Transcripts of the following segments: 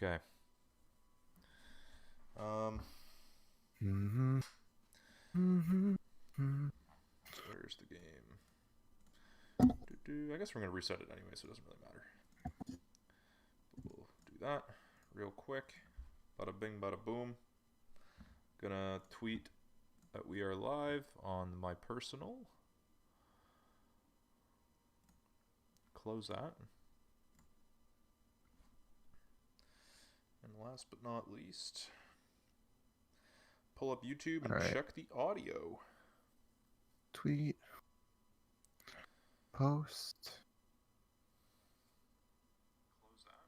Okay. Um, Mm-hmm. Mm-hmm. where's the game? I guess we're gonna reset it anyway, so it doesn't really matter. We'll do that real quick. Bada bing, bada boom. Gonna tweet that we are live on my personal. Close that. And last but not least, pull up YouTube and All right. check the audio. Tweet. Post. Close that.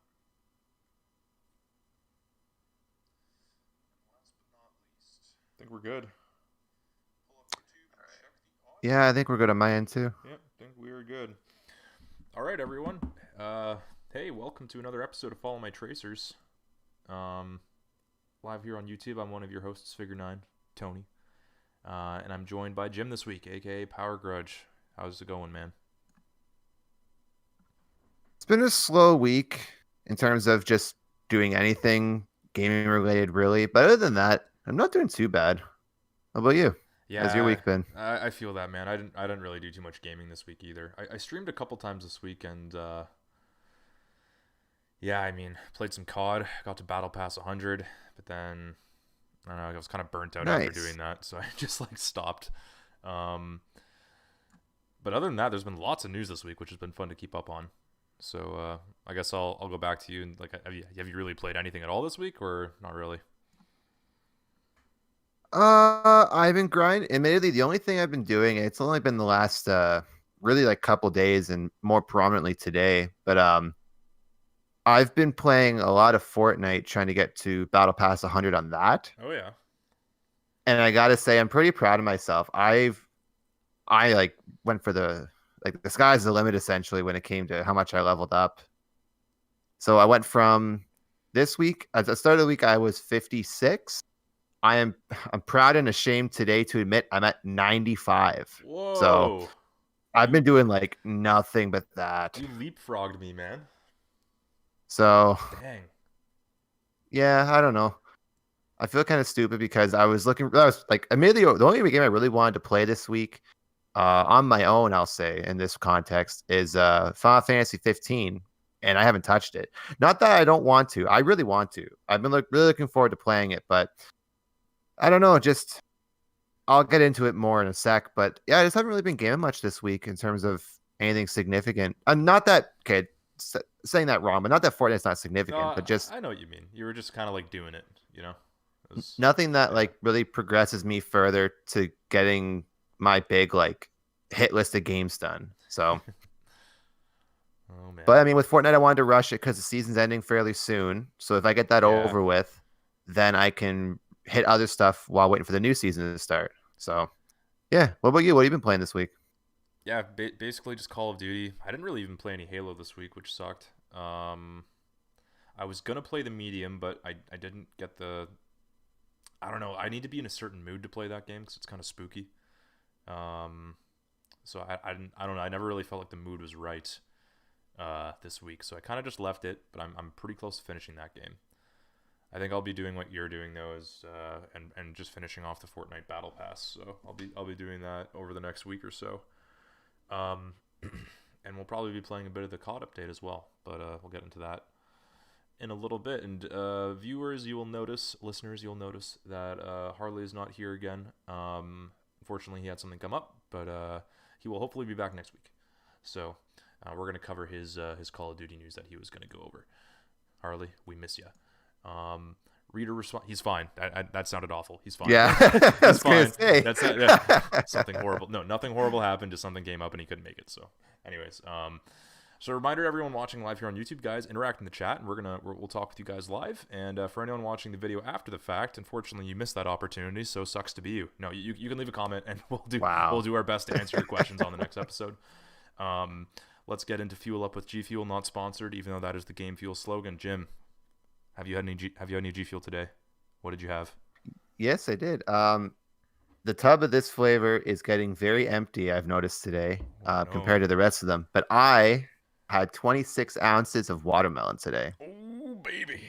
And last but not least, I think we're good. Pull up YouTube and check the audio. Yeah, I think we're good on my end too. Yep, I think we are good. All right, everyone. Hey, welcome to another episode of Follow My Tracers. Live here on YouTube. I'm one of your hosts, Figure9, Tony. And I'm joined by Jim this week, aka Power Grudge. How's it going, man? It's been a slow week in terms of just doing anything gaming related, really. But other than that, I'm not doing too bad. How about you? How's your Yeah, week been? I feel that, man. I didn't really do too much gaming this week either. I streamed a couple times this week, and yeah, I mean, played some COD. Got to Battle Pass 100, but then I don't know. I was kind of burnt out after doing Nice. that, so I just like stopped. Um, but other than that, there's been lots of news this week, which has been fun to keep up on. So I guess I'll go back to you and like, have you really played anything at all this week, or not really? I've been grinding. Admittedly, the only thing I've been doing, it's only been the last really like couple days and more prominently today, but I've been playing a lot of Fortnite trying to get to Battle Pass 100 on that. Oh yeah. And I gotta say, I'm pretty proud of myself. I like went for the sky's the limit essentially when it came to how much I leveled up. So I went from this week at the start of the week I was 56. I'm proud and ashamed today to admit I'm at 95. So Whoa. I've You been doing like nothing but that. you leapfrogged me, man. So Dang. yeah, I don't know. I feel kind of stupid because I was like admittedly the only game I really wanted to play this week on my own, I'll say, in this context, is Final Fantasy 15, and I haven't touched it. Not that I don't want to. I really want to. I've been really looking forward to playing it, but I don't know. Just I'll get into it more in a sec. But yeah, I just haven't really been gaming much this week in terms of anything significant. Not that okay, saying that wrong, but not that Fortnite's not No, significant, but just I know what you mean. You were just kind of like doing it, you know? It was, nothing that yeah. like really progresses me further to getting my big like hit list of games done. So. Oh But man. I mean, with Fortnite, I wanted to rush it because the season's ending fairly soon. So if I get that Yeah. over with, then I can hit other stuff while waiting for the new season to start. So yeah. What about you? What have you been playing this week? Yeah, basically just Call of Duty. I didn't really even play any Halo this week, which sucked. I was gonna play the medium, but I didn't get the. I don't know. I need to be in a certain mood to play that game because it's kind of spooky. Um, so I don't know. I never really felt like the mood was right this week, so I kind of just left it. But I'm pretty close to finishing that game. I think I'll be doing what you're doing though, is and just finishing off the Fortnite Battle Pass. So I'll be doing that over the next week or so. Um, and we'll probably be playing a bit of the COD update as well, but we'll get into that in a little bit. And viewers, you will notice, listeners, you'll notice that Harley is not here again. Unfortunately, he had something come up, but he will hopefully be back next week. So we're gonna cover his Call of Duty news that he was gonna go over. Harley, we miss you. Reader response. He's fine. That sounded awful. He's fine. Yeah, I He's was gonna fine. say. That's not, yeah, something horrible. No, nothing horrible happened. Just something came up and he couldn't make it. So, anyways, so a reminder to everyone watching live here on YouTube, guys, interact in the chat, and we'll talk with you guys live. And for anyone watching the video after the fact, unfortunately, you missed that opportunity. So sucks to be you. No, you can leave a comment, and we'll Wow. do our best to answer your questions on the next episode. Let's get into Fuel Up with G Fuel, not sponsored, even though that is the Game Fuel slogan. Jim, have you had any G Fuel today? What did you have? Yes, I did. The tub of this flavor is getting very empty. I've noticed today, Oh no. compared to the rest of them. But I had 26 ounces of watermelon today. Oh baby.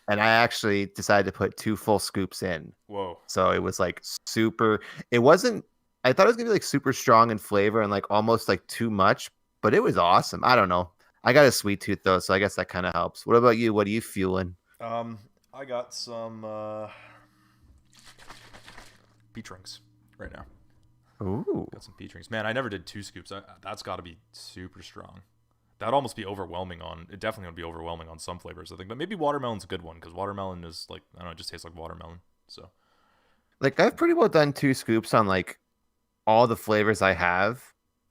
and I actually decided to put 2 full scoops in. Whoa. So it was like super. It wasn't. I thought it was gonna be like super strong in flavor and like almost like too much, but it was awesome. I don't know. I got a sweet tooth though, so I guess that kind of helps. What about you? What are you fueling? Um, I got some peach rings right now. Ooh, Got some peach rings. Man, I never did 2 scoops. That's got to be super strong. That'd almost be overwhelming on. It definitely would be overwhelming on some flavors, I think. But maybe watermelon's a good one because watermelon is like I don't know, it just tastes like watermelon. So like I've pretty well done 2 scoops on like all the flavors I have.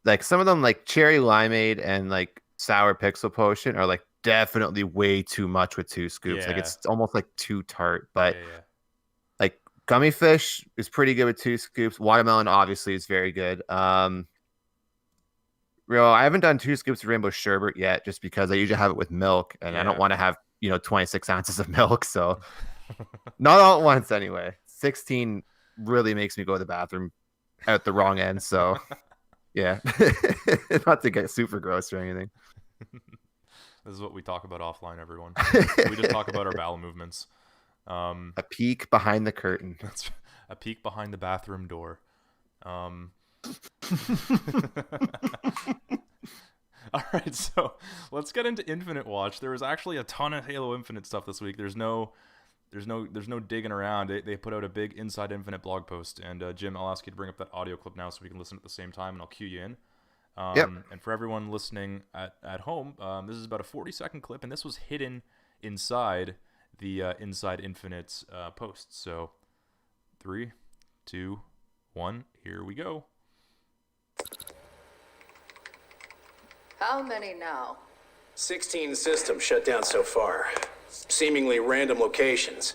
Like some of them, like cherry limeade and like sour pixel potion, are like definitely way too much with 2 scoops. Like yeah, it's almost like too tart. But yeah, yeah. like gummy fish is pretty good with 2 scoops. Watermelon obviously is very good. Real, I haven't done 2 scoops of rainbow sherbet yet, just because I usually have it with milk, and I don't Yeah. want to have 26 ounces of milk. So not all at once anyway. 16 really makes me go to the bathroom at the wrong end. So yeah, not to get super gross or anything. This is what we talk about offline, everyone. We just talk about our bowel movements. Um, A peek behind the curtain. that's a peek behind the bathroom door. Um, all right, so let's get into Infinite Watch. There was actually a ton of Halo Infinite stuff this week. There's no digging around. They put out a big Inside Infinite blog post, and Jim, I'll ask you to bring up that audio clip now so we can listen at the same time, and I'll cue you in. Yep. And for everyone listening at home, this is about a 40-second clip, and this was hidden inside the Inside Infinite post. So, 3, 2, 1, here we go. How many now? 16 systems shut down so far. Seemingly random locations.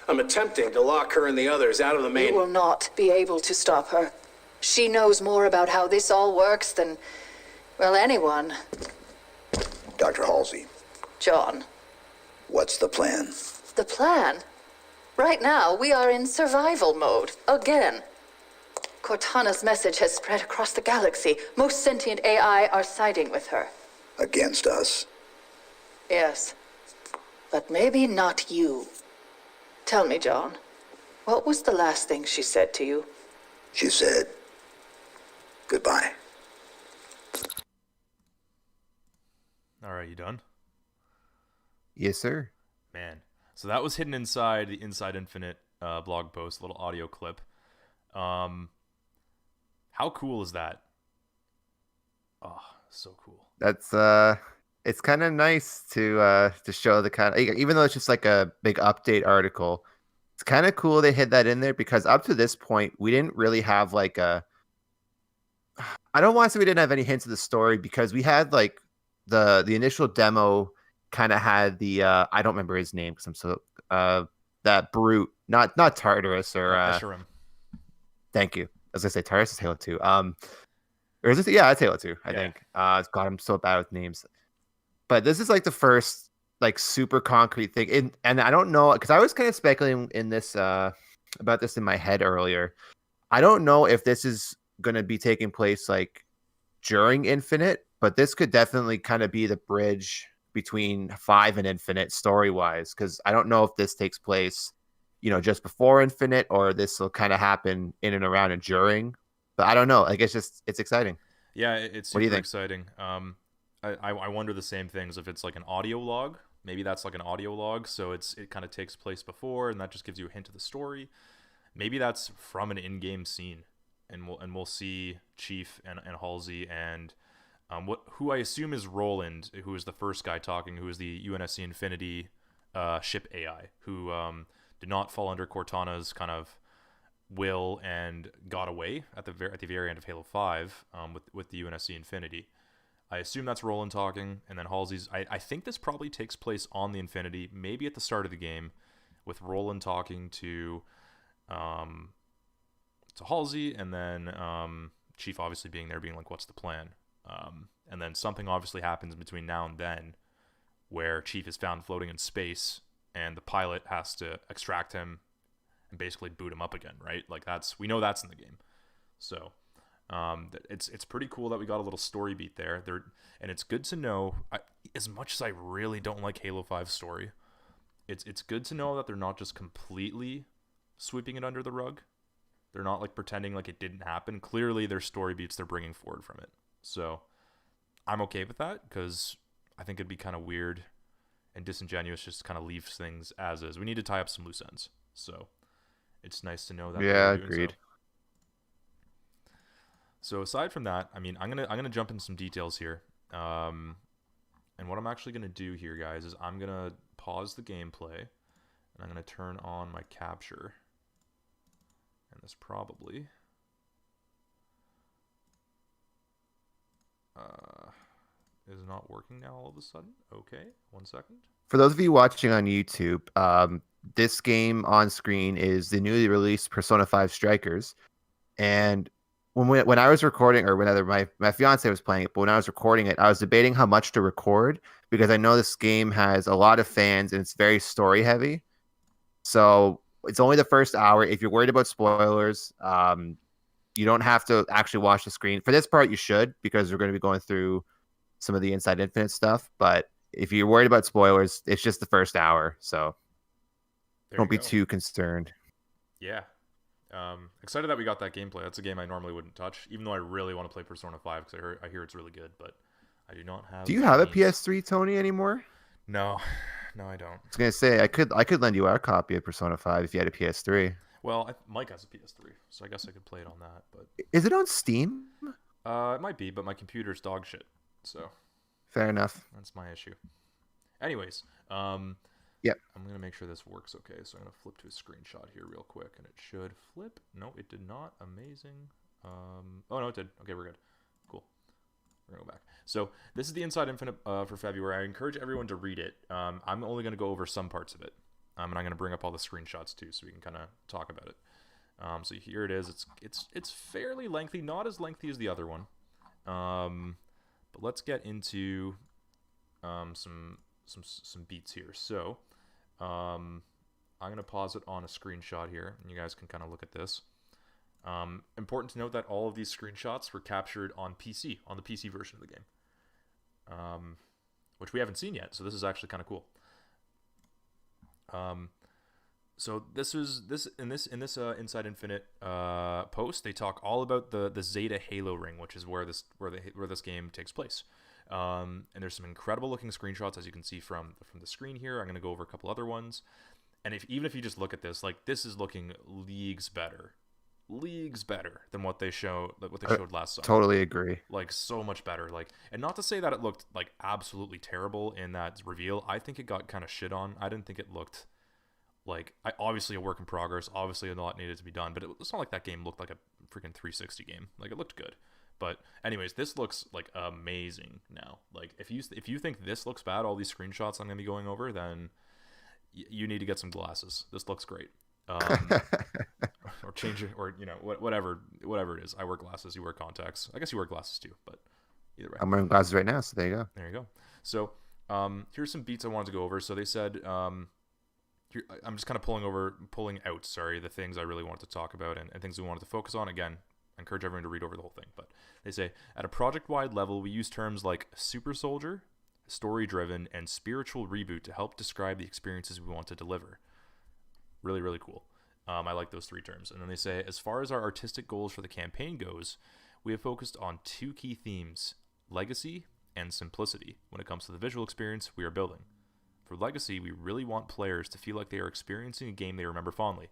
I'm attempting to lock her and the others out of the You main... will not be able to stop her. She knows more about how this all works than, well, anyone. Dr. Halsey, John. what's the plan? The plan? Right now, we are in survival mode. Again. Cortana's message has spread across the galaxy. Most sentient AI are siding with her. Against us? Yes. But maybe not you. Tell me, John. What was the last thing she said to you? She said, goodbye. All right, you done? Yes, sir. Man. So that was hidden inside the Inside Infinite blog post, a little audio clip. How cool is that? Oh, so cool. That's it's kind of nice to show the kind of, even though it's just like a big update article, it's kind of cool they hid that in there, because up to this point we didn't really have like a, I don't want to say we didn't have any hints of the story, because we had like the initial demo kind of had the I don't remember his name because I'm so that brute, not Tartarus or Escharum. thank you. I was gonna say Tartarus is Halo 2. Or is it? Yeah, it's Halo 2, I Yeah. think. God, I'm so bad with names. But this is like the first like super concrete thing. And I don't know, because I was kind of speculating in this about this in my head earlier. I don't know if this is gonna be taking place like during Infinite, but this could definitely kind of be the bridge between 5 and Infinite story wise. Because I don't know if this takes place, just before Infinite, or this will kind of happen in and around and during. But I don't know. Like it's exciting. Yeah, it's What do you super think? exciting. I wonder the same things if it's like an audio log. Maybe that's like an audio log, so it kind of takes place before, and that just gives you a hint of the story. Maybe that's from an in-game scene, and we'll see Chief and Halsey and who I assume is Roland, who is the first guy talking, who is the UNSC Infinity ship AI, who did not fall under Cortana's kind of will and got away at the very end of Halo 5 with the UNSC Infinity. I assume that's Roland talking, and then Halsey's. I think this probably takes place on the Infinity, maybe at the start of the game, with Roland talking to Halsey, and then Chief obviously being there, being like, "What's the plan?" And then something obviously happens between now and then, where Chief is found floating in space, and the pilot has to extract him and basically boot him up again, right? Like we know that's in the game. So it's pretty cool that we got a little story beat there. And it's good to know. As much as I really don't like Halo 5's story, it's good to know that they're not just completely sweeping it under the rug. They're not like pretending like it didn't happen. Clearly, there's story beats they're bringing forward from it. So I'm okay with that because I think it'd be kind of weird and disingenuous just to kind of leave things as is. We need to tie up some loose ends. So it's nice to know that. Yeah, doing agreed. So aside from that, I mean, I'm gonna jump into some details here. And what I'm actually gonna do here, guys, is I'm gonna pause the gameplay and I'm gonna turn on my capture. And this probably is not working now all of a sudden. Okay, 1 second. For those of you watching on YouTube, this game on screen is the newly released Persona 5 Strikers. And when I was recording, or whenever my fiance was playing it, but when I was recording it, I was debating how much to record because I know this game has a lot of fans and it's very story heavy. So it's only the first hour. If you're worried about spoilers, you don't have to actually watch the screen. For this part, you should because we're going to be going through some of the Inside Infinite stuff. But if you're worried about spoilers, it's just the first hour. So don't be too concerned. Yeah. Excited that we got that gameplay. That's a game I normally wouldn't touch, even though I really want to play Persona 5 because I hear it's really good, but I do not have. Do you have a PS3, Tony, anymore? No, I don't. I was gonna say I could lend you our copy of Persona 5 if you had a PS3. Well, Mike has a PS3, so I guess I could play it on that. But is it on Steam? It might be, but my computer's dog shit. So fair enough. That's my issue. Anyways, yep. I'm gonna make sure this works okay. So I'm gonna flip to a screenshot here real quick, and it should flip. No, it did not. Amazing. Oh no, it did. Okay, we're good. Cool. We're gonna go back. So this is the Inside Infinite for February. I encourage everyone to read it. I'm only gonna go over some parts of it, and I'm gonna bring up all the screenshots too, so we can kind of talk about it. So here it is. It's fairly lengthy, not as lengthy as the other one. But let's get into some beats here. So I'm gonna pause it on a screenshot here, and you guys can kind of look at this. Important to note that all of these screenshots were captured on PC, on the PC version of the game, which we haven't seen yet. So this is actually kind of cool. So this in this Inside Infinite post, they talk all about the Zeta Halo ring, which is where this game takes place. And there's some incredible looking screenshots, as you can see from the screen here. I'm gonna go over a couple other ones, and even if you just look at this, like, this is looking leagues better than what they showed last summer. Totally agree. Like, so much better. Like, and not to say that it looked like absolutely terrible in that reveal. I think it got kind of shit on. I didn't think it looked like, obviously a work in progress. Obviously a lot needed to be done, but it's not like that game looked like a freaking 360 game. Like, it looked good. But anyways, this looks like amazing now. Like, if you think this looks bad, all these screenshots I'm gonna be going over, then you need to get some glasses. This looks great. Or change it, or whatever it is. I wear glasses. You wear contacts. I guess you wear glasses too, but either way. I'm wearing glasses right now, so there you go. There you go. So here's some beats I wanted to go over. So they said, I'm just kind of pulling out the things I really wanted to talk about and things we wanted to focus on. Again, I encourage everyone to read over the whole thing, but they say, at a project-wide level, we use terms like super soldier, story-driven, and spiritual reboot to help describe the experiences we want to deliver. Really, really cool. I like those three terms. And then they say, as far as our artistic goals for the campaign goes, we have focused on two key themes, legacy and simplicity, when it comes to the visual experience we are building. For legacy, we really want players to feel like they are experiencing a game they remember fondly.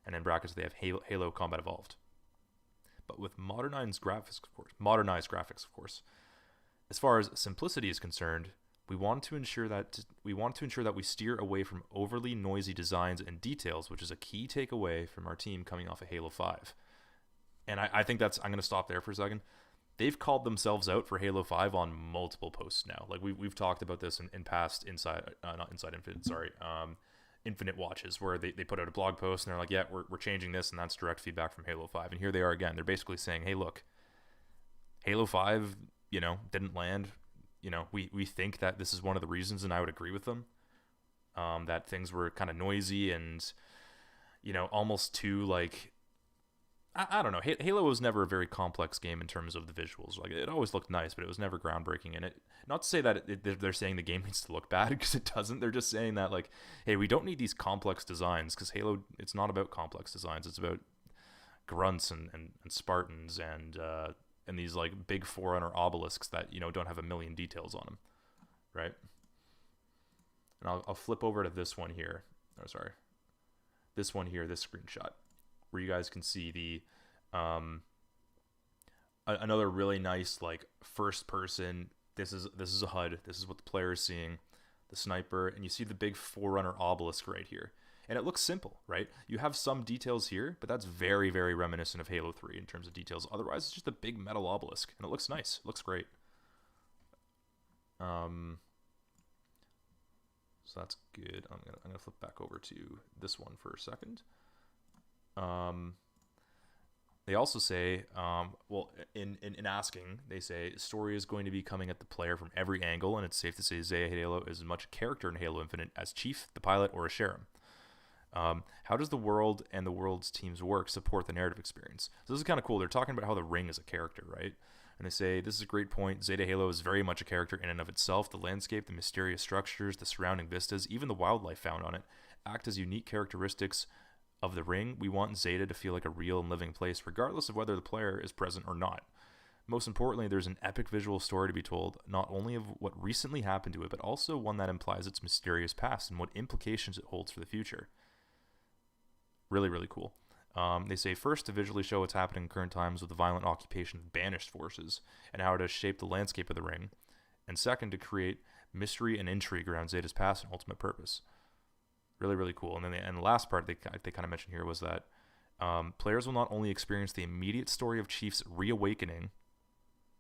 And in brackets, they have Halo Combat Evolved. But with modernized graphics, of course. As far as simplicity is concerned, we want to ensure that we steer away from overly noisy designs and details, which is a key takeaway from our team coming off of Halo 5. And I think I'm going to stop there for a second. They've called themselves out for Halo 5 on multiple posts now. Like, we've talked about this in past Infinite watches, where they put out a blog post and they're like, yeah, we're changing this, and that's direct feedback from Halo 5. And here they are again. They're basically saying, hey, look, Halo 5, didn't land. We think that this is one of the reasons, and I would agree with them, that things were kind of noisy and, almost too, like, I don't know. Halo was never a very complex game in terms of the visuals. Like, it always looked nice, but it was never groundbreaking. And not to say that they're saying the game needs to look bad, because it doesn't. They're just saying that, like, hey, we don't need these complex designs, because Halo, it's not about complex designs. It's about grunts and Spartans and these like big Forerunner obelisks that don't have a million details on them, right? And I'll flip over to this one here. Oh, sorry, this one here, this screenshot, where you guys can see the another really nice like first person. This is a HUD. This is what the player is seeing, the sniper, and you see the big Forerunner obelisk right here. And it looks simple, right? You have some details here, but that's very, very reminiscent of Halo 3 in terms of details. Otherwise, it's just a big metal obelisk, and it looks nice. It looks great. So that's good. I'm gonna flip back over to this one for a second. They also say, well, in asking, they say story is going to be coming at the player from every angle, and it's safe to say Zaya Halo is as much a character in Halo Infinite as Chief, the pilot, or a Sharam. How does the world and the world's teams work support the narrative experience? So this is kind of cool. They're talking about how the ring is a character, right? And they say, this is a great point. Zeta Halo is very much a character in and of itself. The landscape, the mysterious structures, the surrounding vistas, even the wildlife found on it, act as unique characteristics of the ring. We want Zeta to feel like a real and living place, regardless of whether the player is present or not. Most importantly, there's an epic visual story to be told, not only of what recently happened to it, but also one that implies its mysterious past and what implications it holds for the future. Really, really cool. They say, first, to visually show what's happening in current times with the violent occupation of banished forces and how it has shaped the landscape of the ring. And second, to create mystery and intrigue around Zeta's past and ultimate purpose. Really, really cool. And then the last part they kind of mentioned here was that players will not only experience the immediate story of Chief's reawakening,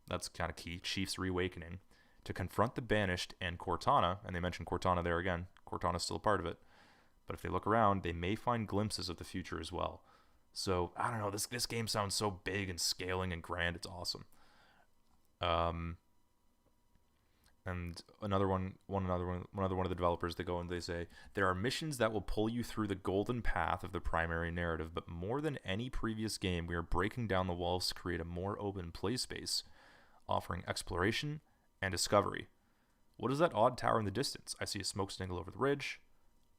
that's kind of key, Chief's reawakening, to confront the banished and Cortana, and they mentioned Cortana there again. Cortana's still a part of it. But if they look around, they may find glimpses of the future as well. So, I don't know, this game sounds so big and scaling and grand. It's awesome. And another one of the developers, they go and they say, there are missions that will pull you through the golden path of the primary narrative, but more than any previous game, we are breaking down the walls to create a more open play space, offering exploration and discovery. What is that odd tower in the distance? I see a smoke signal over the ridge.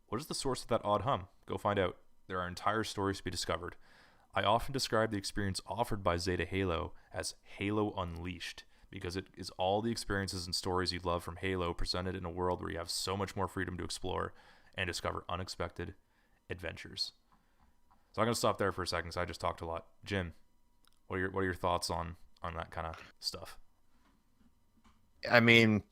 What is the source of that odd hum? Go find out. There are entire stories to be discovered. I often describe the experience offered by Zeta Halo as Halo Unleashed, because it is all the experiences and stories you'd love from Halo presented in a world where you have so much more freedom to explore and discover unexpected adventures. So I'm going to stop there for a second because I just talked a lot. Jim, what are your thoughts on that kind of stuff? I mean,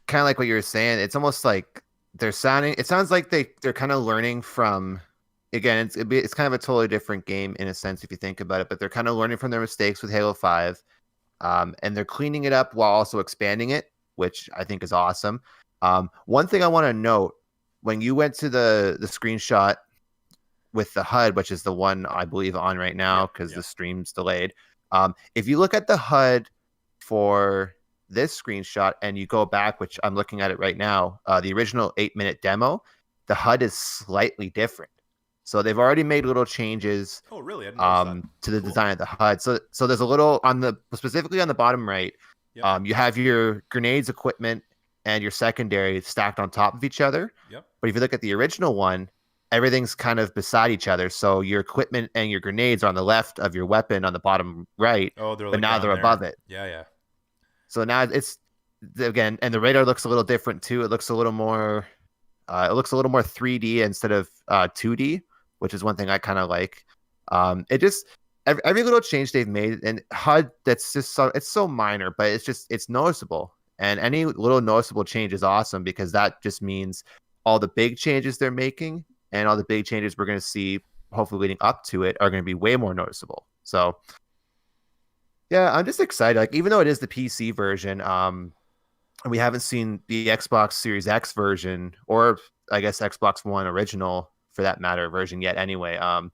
kind of like what you were saying, it's almost like it sounds like they're kind of learning from, again, it's kind of a totally different game in a sense if you think about it, but they're kind of learning from their mistakes with Halo 5. And they're cleaning it up while also expanding it, which I think is awesome. One thing I want to note, when you went to the screenshot with the HUD, which is the one I believe on right now because the stream's delayed. If you look at the HUD for this screenshot and you go back, which I'm looking at it right now, the original 8-minute demo, the HUD is slightly different. So they've already made little changes. Oh, really? I didn't notice that. To the design of the HUD. So there's a little specifically on the bottom right. Yep. You have your grenades equipment and your secondary stacked on top of each other. Yep. But if you look at the original one, everything's kind of beside each other. So your equipment and your grenades are on the left of your weapon on the bottom right. Oh, they're but now they're above it. Yeah. So now it's again, and the radar looks a little different too. It looks a little more 3D instead of 2D, which is one thing I kind of like. It just every little change they've made, and HUD that's just it's so minor, but it's noticeable. And any little noticeable change is awesome because that just means all the big changes they're making and all the big changes we're going to see, hopefully leading up to it, are going to be way more noticeable. So yeah, I'm just excited. Like, even though it is the PC version, and we haven't seen the Xbox Series X version, or I guess Xbox One original for that matter version yet anyway, I'm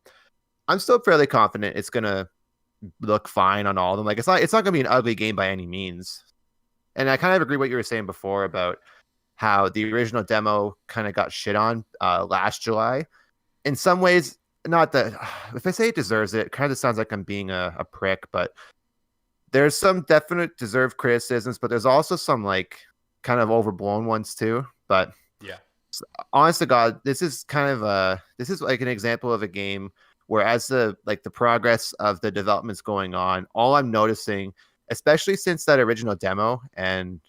still fairly confident it's gonna look fine on all of them. Like, it's not gonna be an ugly game by any means. And I kind of agree with what you were saying before about how the original demo kind of got shit on last July. In some ways, not that if I say it deserves it, it kind of sounds like I'm being a prick, but there's some definite deserved criticisms, but there's also some like kind of overblown ones too. But Yeah. honest to God, this is like an example of a game where as the progress of the development's going on, all I'm noticing, especially since that original demo and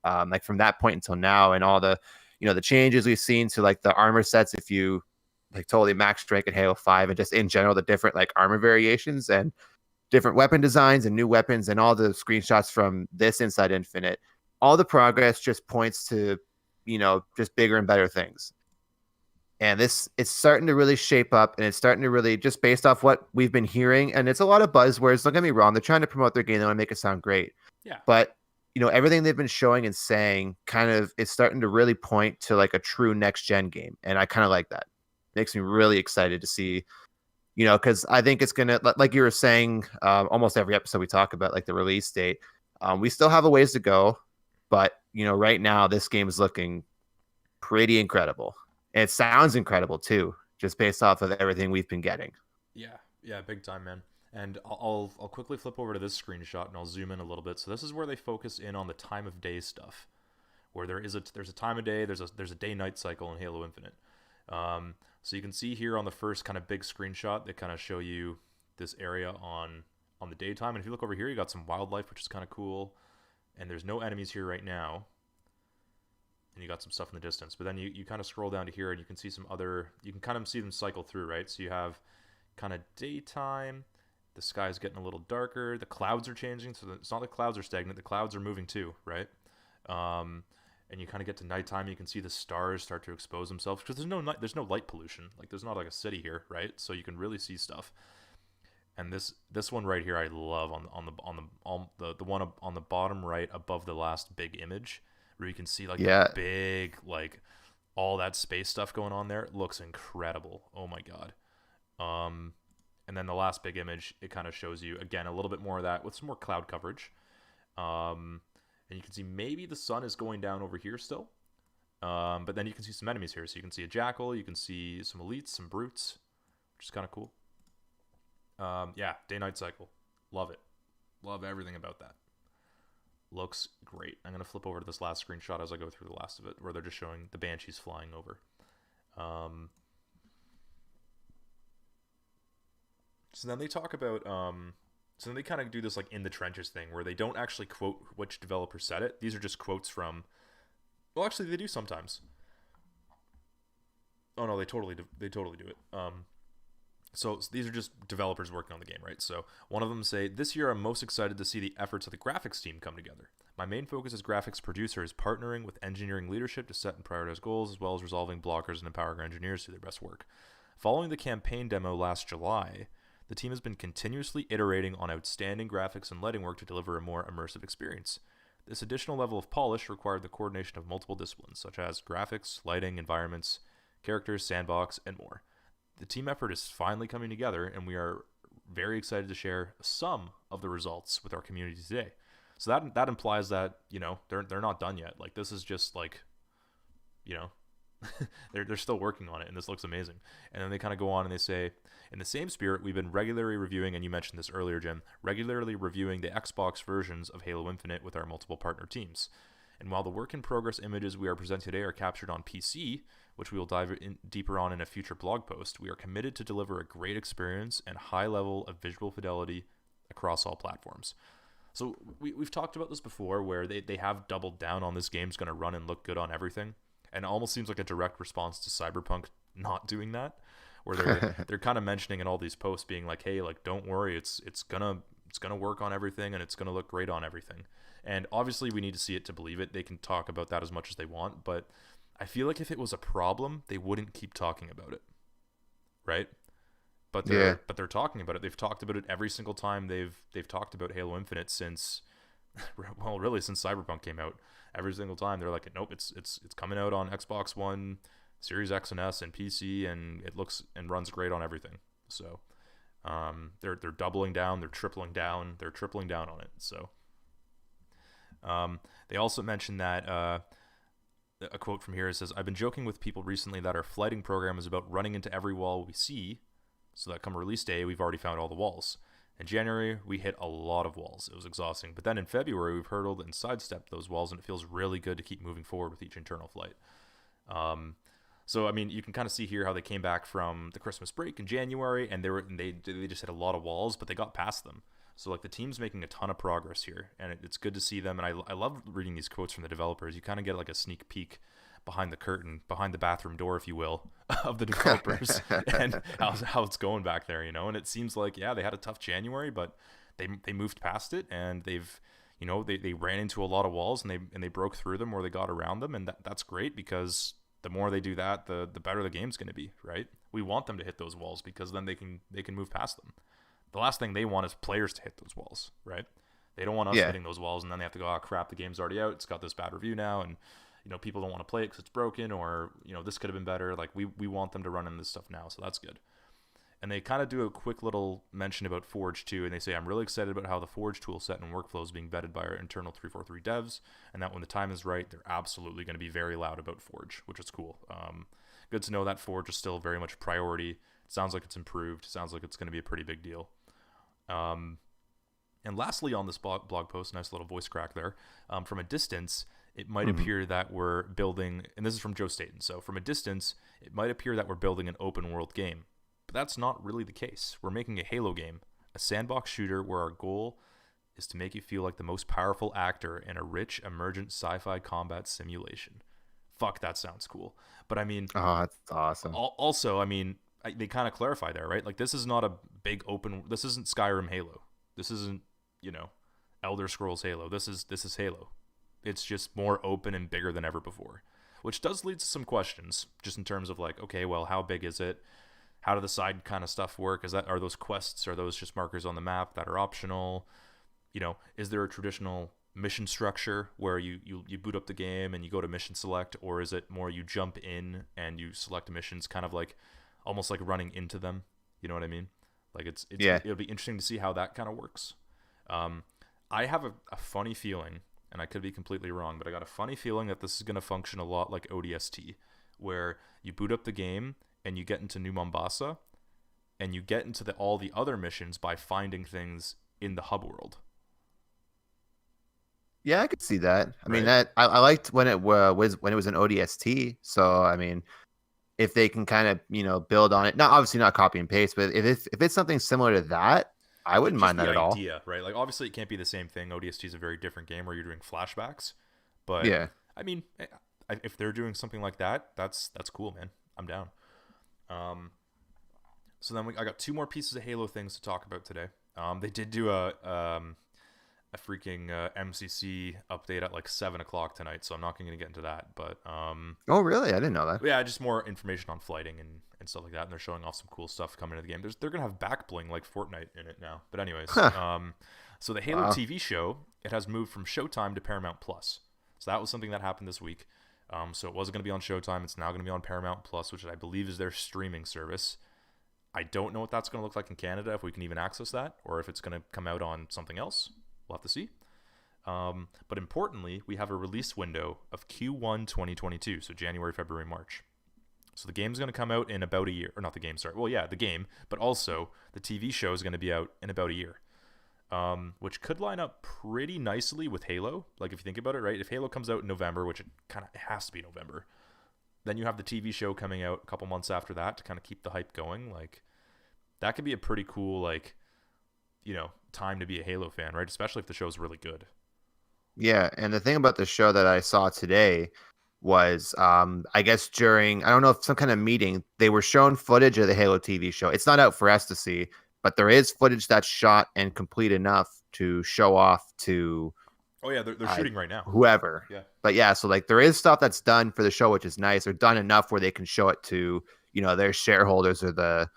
like from that point until now, and all the the changes we've seen to like the armor sets, if you like totally max rank at Halo 5, and just in general the different like armor variations and different weapon designs and new weapons and all the screenshots from this Inside Infinite, all the progress just points to just bigger and better things. And this it's starting to really shape up, and it's starting to really, just based off what we've been hearing, and it's a lot of buzzwords, don't get me wrong, they're trying to promote their game, they want to make it sound great, Yeah. but everything they've been showing and saying kind of is starting to really point to like a true next gen game, and I kind of like that. Makes me really excited to see, because I think it's gonna, like you were saying, almost every episode we talk about like the release date. We still have a ways to go, but right now this game is looking pretty incredible. And it sounds incredible too, just based off of everything we've been getting. Yeah, yeah, big time, man. And I'll quickly flip over to this screenshot and I'll zoom in a little bit. So this is where they focus in on the time of day stuff, where there's a time of day, there's a day night cycle in Halo Infinite. So you can see here on the first kind of big screenshot, they kind of show you this area on the daytime. And if you look over here, you got some wildlife, which is kind of cool. And there's no enemies here right now. And you got some stuff in the distance. But then you kind of scroll down to here and you can see you can kind of see them cycle through, right? So you have kind of daytime, the sky's getting a little darker, the clouds are changing, so it's not the clouds are stagnant, the clouds are moving too, right? And you kind of get to nighttime, you can see the stars start to expose themselves, because there's no light pollution, like there's not like a city here, right? So you can really see stuff. And this one right here I love, on the one on the bottom right above the last big image, where you can see like the big, like all that space stuff going on there. It looks incredible. Oh my god. And then the last big image, it kind of shows you again a little bit more of that with some more cloud coverage. And you can see maybe the sun is going down over here still. But then you can see some enemies here. So you can see a jackal, you can see some elites, some brutes, which is kind of cool. Yeah, day-night cycle. Love it. Love everything about that. Looks great. I'm going to flip over to this last screenshot as I go through the last of it, where they're just showing the Banshees flying over. So then they talk about... so then they kind of do this like in the trenches thing, where they don't actually quote which developer said it. These are just quotes from... Well, actually, they do sometimes. Oh, no, they totally do it. So these are just developers working on the game, right? So one of them say, "This year I'm most excited to see the efforts of the graphics team come together. My main focus as graphics producer is partnering with engineering leadership to set and prioritize goals, as well as resolving blockers and empowering our engineers to do their best work. Following the campaign demo last July, the team has been continuously iterating on outstanding graphics and lighting work to deliver a more immersive experience. This additional level of polish required the coordination of multiple disciplines, such as graphics, lighting, environments, characters, sandbox, and more. The team effort is finally coming together, and we are very excited to share some of the results with our community today." So that implies that, they're not done yet. Like, this is just like, they're still working on it, and this looks amazing. And then they kind of go on and they say, "In the same spirit, we've been regularly reviewing," and you mentioned this earlier, Jim, "regularly reviewing the Xbox versions of Halo Infinite with our multiple partner teams. And while the work in progress images we are presenting today are captured on PC, which we will dive deeper on in a future blog post, we are committed to deliver a great experience and high level of visual fidelity across all platforms." So we've talked about this before, where they have doubled down on this game's going to run and look good on everything. And it almost seems like a direct response to Cyberpunk not doing that, where they're kind of mentioning in all these posts being like, "Hey, like, don't worry, it's gonna work on everything, and it's gonna look great on everything." And obviously we need to see it to believe it. They can talk about that as much as they want, but I feel like if it was a problem, they wouldn't keep talking about it, right? But they're talking about it. They've talked about it every single time they've talked about Halo Infinite since, well, really since Cyberpunk came out. Every single time they're like, "Nope, it's coming out on Xbox One, Series X and S, and PC, and it looks and runs great on everything." So they're doubling down, they're tripling down on it. So they also mentioned that a quote from here says, "I've been joking with people recently that our flighting program is about running into every wall we see, so that come release day, we've already found all the walls. In January, we hit a lot of walls. It was exhausting. But then in February, we've hurdled and sidestepped those walls, and it feels really good to keep moving forward with each internal flight. So I mean, you can kind of see here how they came back from the Christmas break in January, and they just hit a lot of walls, but they got past them. So like the team's making a ton of progress here, and it's good to see them. And I love reading these quotes from the developers. You kind of get like a sneak peek behind the curtain, behind the bathroom door, if you will, of the developers and how it's going back there, And it seems like, yeah, they had a tough January, but they moved past it, and they've, they ran into a lot of walls, and they broke through them, or they got around them, and that's great, because the more they do that, the better the game's going to be, right? We want them to hit those walls, because then they can move past them. The last thing they want is players to hit those walls, right? They don't want us hitting those walls, and then they have to go, oh crap, the game's already out, it's got this bad review now, and people don't want to play it because it's broken, or this could have been better. Like we want them to run in this stuff now, so that's good. And they kind of do a quick little mention about Forge too, and they say, I'm really excited about how the Forge tool set and workflow is being vetted by our internal 343 devs, and that when the time is right, they're absolutely going to be very loud about Forge, which is cool. Good to know that Forge is still very much a priority. It sounds like it's improved. It sounds like it's going to be a pretty big deal. And lastly, on this blog post, nice little voice crack there, from a distance, it might appear that we're building, and this is from Joe Staten, so from a distance, it might appear that we're building an open world game. But that's not really the case. We're making a Halo game, a sandbox shooter where our goal is to make you feel like the most powerful actor in a rich, emergent sci-fi combat simulation. Fuck, that sounds cool. But I mean... Oh, that's awesome. Also, I mean, they kind of clarify there, right? Like, this is not a big open... This isn't Skyrim Halo. This isn't, Elder Scrolls Halo. This is Halo. It's just more open and bigger than ever before, which does lead to some questions, just in terms of like, okay, well, how big is it? How do the side kind of stuff work? Are those quests? Are those just markers on the map that are optional? Is there a traditional mission structure where you boot up the game and you go to mission select, or is it more you jump in and you select missions, kind of like almost like running into them? You know what I mean? Like it'll be interesting to see how that kind of works. I have a funny feeling, and I could be completely wrong, but I got a funny feeling that this is going to function a lot like ODST, where you boot up the game and you get into New Mombasa, and you get into all the other missions by finding things in the hub world. Yeah, I could see that. I mean, that I liked when it was an ODST. So I mean, if they can kind of build on it, not obviously not copy and paste, but if it's something similar to that, I wouldn't mind that at all. Right? Like obviously it can't be the same thing. ODST is a very different game where you're doing flashbacks, but yeah, I mean, if they're doing something like that, that's cool, man. I'm down. So then I got two more pieces of Halo things to talk about today. They did do a freaking MCC update at like 7:00 tonight, so I'm not going to get into that. But oh really? I didn't know that. Yeah, just more information on flighting and stuff like that, and they're showing off some cool stuff coming into the game. They're gonna have back bling like Fortnite in it now. But anyways, so the Halo TV show, it has moved from Showtime to Paramount Plus. So that was something that happened this week. So it wasn't going to be on Showtime. It's now going to be on Paramount Plus, which I believe is their streaming service. I don't know what that's going to look like in Canada, if we can even access that, or if it's going to come out on something else. We'll have to see. But importantly, we have a release window of Q1 2022, so January, February, March. So the game's going to come out in about a year. Or not the game, sorry. Well, yeah, the game, but also the TV show is going to be out in about a year. Which could line up pretty nicely with Halo. Like if you think about it, right? If Halo comes out in November, which it has to be November, then you have the TV show coming out a couple months after that to kind of keep the hype going. Like that could be a pretty cool, time to be a Halo fan, right? Especially if the show's really good. Yeah, and the thing about the show that I saw today was, I guess during, I don't know if some kind of meeting, they were shown footage of the Halo TV show. It's not out for us to see, but there is footage that's shot and complete enough to show off to... Oh, yeah, they're shooting right now. Whoever. Yeah. But yeah, so there is stuff that's done for the show, which is nice. They're done enough where they can show it to, their shareholders or the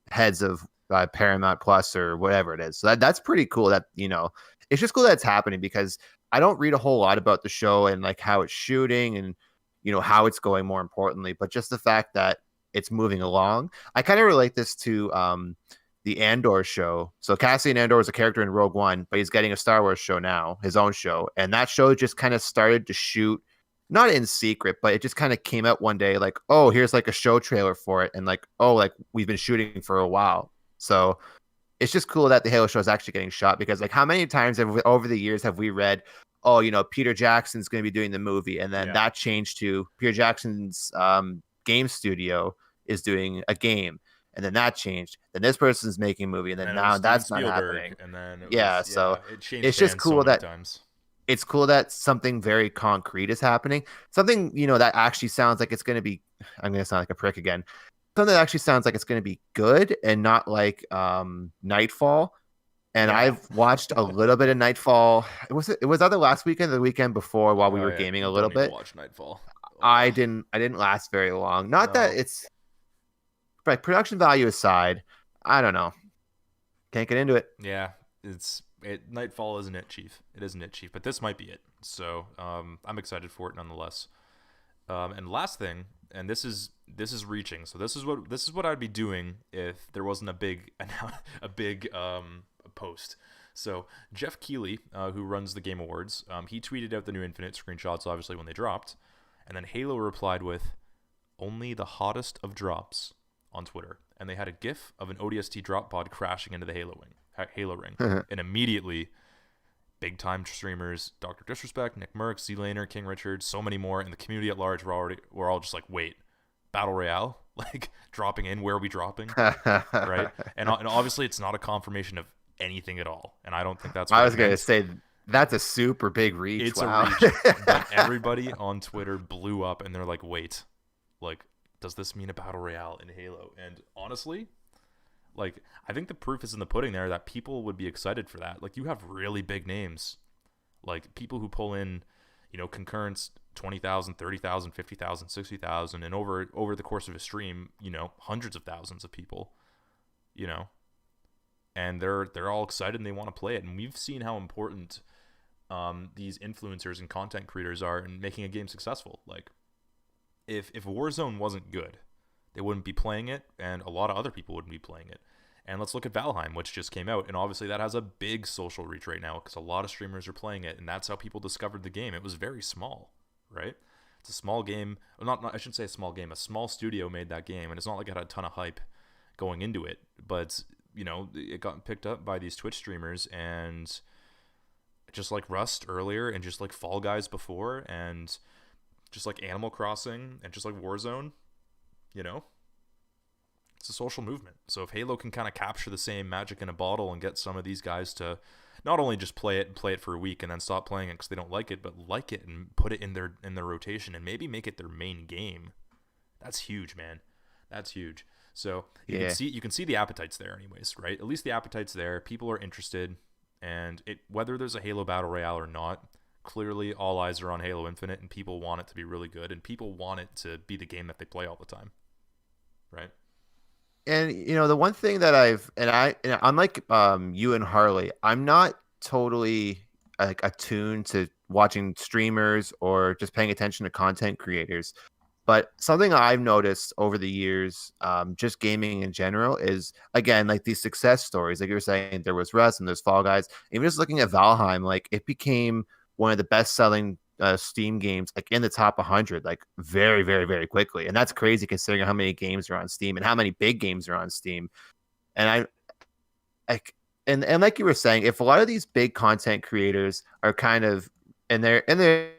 heads of Paramount Plus or whatever it is. So that's pretty cool that, it's just cool that it's happening, because I don't read a whole lot about the show and how it's shooting and, how it's going, more importantly, but just the fact that it's moving along. I kind of relate this to the Andor show. So Cassian Andor is a character in Rogue One, but he's getting a Star Wars show now, his own show. And that show just kind of started to shoot not in secret, but it just kind of came out one day like, oh, here's like a show trailer for it. And like, oh, like we've been shooting for a while. So it's just cool that the Halo show is actually getting shot, because like how many times over the years have we read, oh, Peter Jackson's going to be doing the movie, and then that changed to Peter Jackson's game studio is doing a game, and then that changed. Then this person's making a movie, and then now that's not happening. And then so it changed. It's just cool that times. It's cool that something very concrete is happening. Something that actually sounds like it's going to be. I'm going to sound like a prick again. Something that actually sounds like it's going to be good and not like Nightfall. And I've watched a little bit of Nightfall. It was either last weekend or the weekend before while we were gaming a little bit. Watch Nightfall. I didn't last very long. Not that it's like production value aside, I don't know. Can't get into it. Yeah, Nightfall isn't it, Chief. It isn't it, Chief. But this might be it. So I'm excited for it nonetheless. And last thing, and this is reaching. So this is what I'd be doing if there wasn't a big post. So Jeff Keighley, who runs the Game Awards, he tweeted out the new Infinite screenshots, obviously when they dropped, and then Halo replied with "only the hottest of drops" on Twitter, and they had a GIF of an ODST drop pod crashing into the Halo ring, and immediately, big time streamers, Dr. Disrespect, Nick Merck, Z-Laner, King Richard, so many more, and the community at large were all just like, wait, Battle Royale, like dropping in? Where are we dropping? Right? And obviously, it's not a confirmation of anything at all, and I don't think that's what I was going to say. That's a super big reach. It's wow. a reach. But everybody on Twitter blew up, and they're like, wait, like, does this mean a Battle Royale in Halo? And honestly, like, I think the proof is in the pudding there that people would be excited for that. Like, you have really big names, like people who pull in, concurrents 20,000, 30,000, 50,000, 60,000, and over the course of a stream, hundreds of thousands of people, and they're all excited and they want to play it. And we've seen how important these influencers and content creators are in making a game successful. Like, if Warzone wasn't good, they wouldn't be playing it, and a lot of other people wouldn't be playing it. And let's look at Valheim, which just came out, and obviously that has a big social reach right now because a lot of streamers are playing it, and that's how people discovered the game. It was very small, right? It's a small game. I shouldn't say a small game. A small studio made that game, and it's not like it had a ton of hype going into it, but it got picked up by these Twitch streamers, and just like Rust earlier, and just like Fall Guys before, and just like Animal Crossing, and just like Warzone, it's a social movement. So if Halo can kind of capture the same magic in a bottle and get some of these guys to not only just play it for a week and then stop playing it because they don't like it, but like it and put it in their rotation and maybe make it their main game, that's huge, man. That's huge. So you can see the appetite's there anyways, right? At least the appetite's there. People are interested, and whether there's a Halo Battle Royale or not, clearly all eyes are on Halo Infinite, and people want it to be really good, and people want it to be the game that they play all the time, right? And the one thing that unlike you and Harley, I'm not totally like attuned to watching streamers or just paying attention to content creators. But something I've noticed over the years, just gaming in general, is again like these success stories. Like you were saying, there was Rust and there's Fall Guys. Even just looking at Valheim, like it became one of the best-selling Steam games, like in the top 100, like very, very, very quickly. And that's crazy considering how many games are on Steam and how many big games are on Steam. And and like you were saying, if a lot of these big content creators are kind of they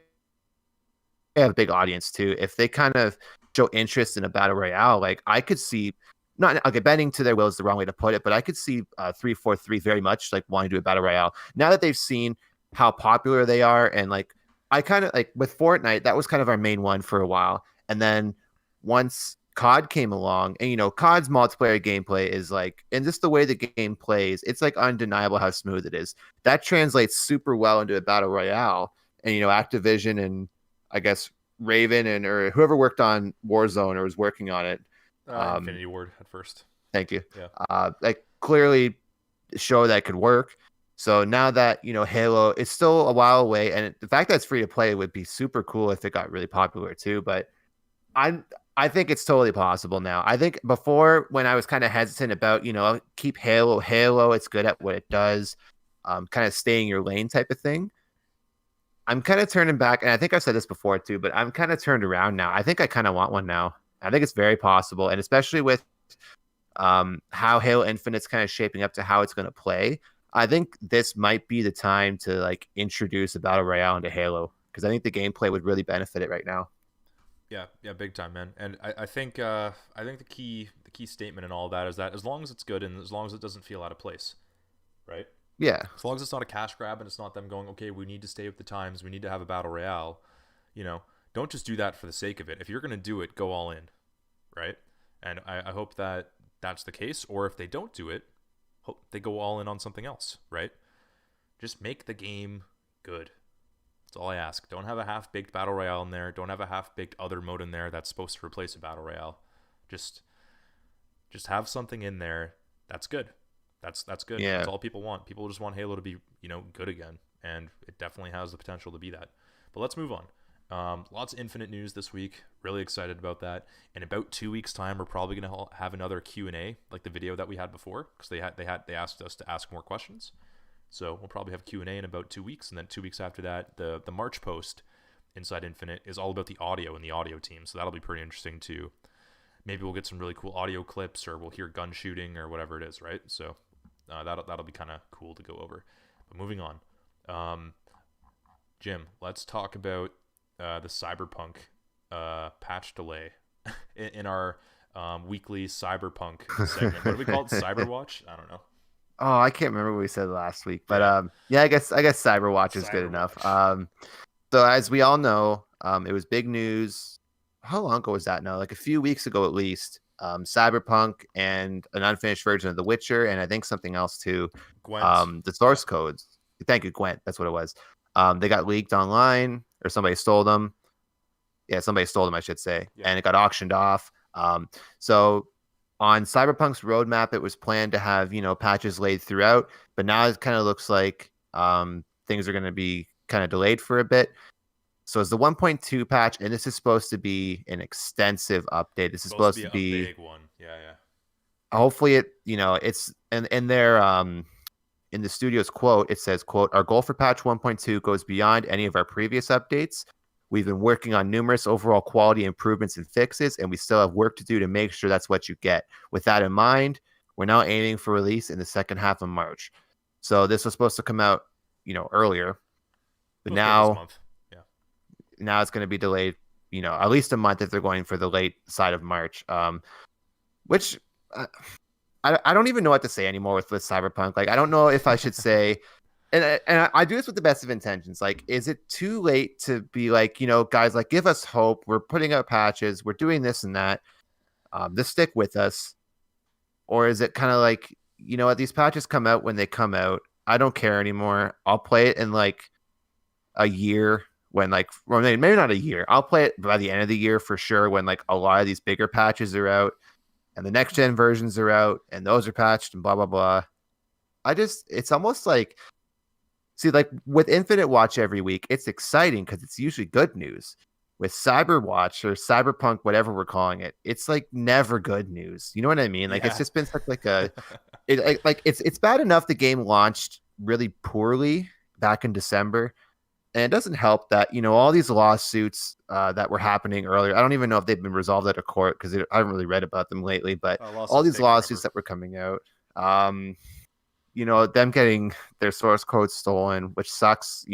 have a big audience too, if they kind of show interest in a battle royale, like I could see, not okay, bending to their will is the wrong way to put it, but I could see 343 very much like wanting to do a battle royale now that they've seen how popular they are. And like I kind of like with Fortnite, that was kind of our main one for a while. And then once COD came along, and COD's multiplayer gameplay is like, and just the way the game plays, it's like undeniable how smooth it is. That translates super well into a battle royale. And Activision and I guess Raven or whoever worked on Warzone or was working on it, Infinity Ward at first. Thank you. Yeah. Like clearly show that could work. So now that, Halo, it's still a while away, and the fact that it's free to play would be super cool if it got really popular too. But I think it's totally possible now. I think before, when I was kind of hesitant about, keep Halo, it's good at what it does, kind of stay in your lane type of thing. I'm kind of turning back, and I think I've said this before too, but I'm kind of turned around now. I think I kind of want one now. I think it's very possible, and especially with how Halo Infinite's kind of shaping up to how it's going to play. I think this might be the time to like introduce a battle royale into Halo, because I think the gameplay would really benefit it right now. Yeah, big time, man. And I think the key statement in all of that is that as long as it's good and as long as it doesn't feel out of place, right? Yeah, As long as it's not a cash grab and it's not them going, okay, we need to stay with the times, we need to have a battle royale, don't just do that for the sake of it. If you're gonna do it, go all in, right? And I hope that that's the case. Or if they don't do it, hope they go all in on something else, right? Just make the game good. That's all I ask. Don't have a half-baked battle royale in there. Don't have a half-baked other mode in there that's supposed to replace a battle royale. Just have something in there that's good. That's good. Yeah. That's all people want. People just want Halo to be, good again, and it definitely has the potential to be that. But let's move on. Lots of Infinite news this week. Really excited about that. In about 2 weeks' time, we're probably gonna have another Q&A, like the video that we had before, because they asked us to ask more questions. So we'll probably have Q&A in about 2 weeks, and then 2 weeks after that, the March post inside Infinite is all about the audio and the audio team. So that'll be pretty interesting too. Maybe we'll get some really cool audio clips, or we'll hear gun shooting, or whatever it is, right? So that'll be kind of cool to go over. But moving on, Jim, let's talk about the Cyberpunk patch delay in our weekly Cyberpunk segment. What do we call it? Cyberwatch? I don't know. Oh, I can't remember what we said last week, but I guess Cyberwatch is good enough. So as we all know, it was big news. How long ago was that now? Like a few weeks ago at least. Cyberpunk and an unfinished version of The Witcher, and I think something else too. Gwent. The source codes. Thank you, Gwent. That's what it was. They got leaked online, or somebody stole them. Yeah, somebody stole them, I should say, and it got auctioned off. So on Cyberpunk's roadmap, it was planned to have patches laid throughout, but now it kind of looks like things are going to be kind of delayed for a bit. So it's the 1.2 patch, and this is supposed to be an extensive update. This is supposed to be a big one. Yeah. Hopefully it's in their in the studio's quote, it says, quote, "Our goal for patch 1.2 goes beyond any of our previous updates. We've been working on numerous overall quality improvements and fixes, and we still have work to do to make sure that's what you get. With that in mind, we're now aiming for release in the second half of March." So this was supposed to come out, earlier, but now it's going to be delayed, at least a month if they're going for the late side of March, which I don't even know what to say anymore with Cyberpunk. Like, I don't know if I should say, and I do this with the best of intentions. Like, is it too late to be like, guys, like, give us hope. We're putting out patches. We're doing this and that. Just stick with us. Or is it kind of like, these patches come out when they come out. I don't care anymore. I'll play it in like a year when maybe not a year. I'll play it by the end of the year for sure when like a lot of these bigger patches are out and the next gen versions are out and those are patched and blah, blah, blah. It's almost like, see, like with Infinite Watch every week, it's exciting because it's usually good news. With Cyberwatch or Cyberpunk, whatever we're calling it, it's like never good news. You know what I mean? Like, It's just been such like it's bad enough the game launched really poorly back in December. And it doesn't help that, all these lawsuits that were happening earlier. I don't even know if they've been resolved at a court because I haven't really read about them lately. But all these lawsuits that were coming out, them getting their source code stolen, which sucks.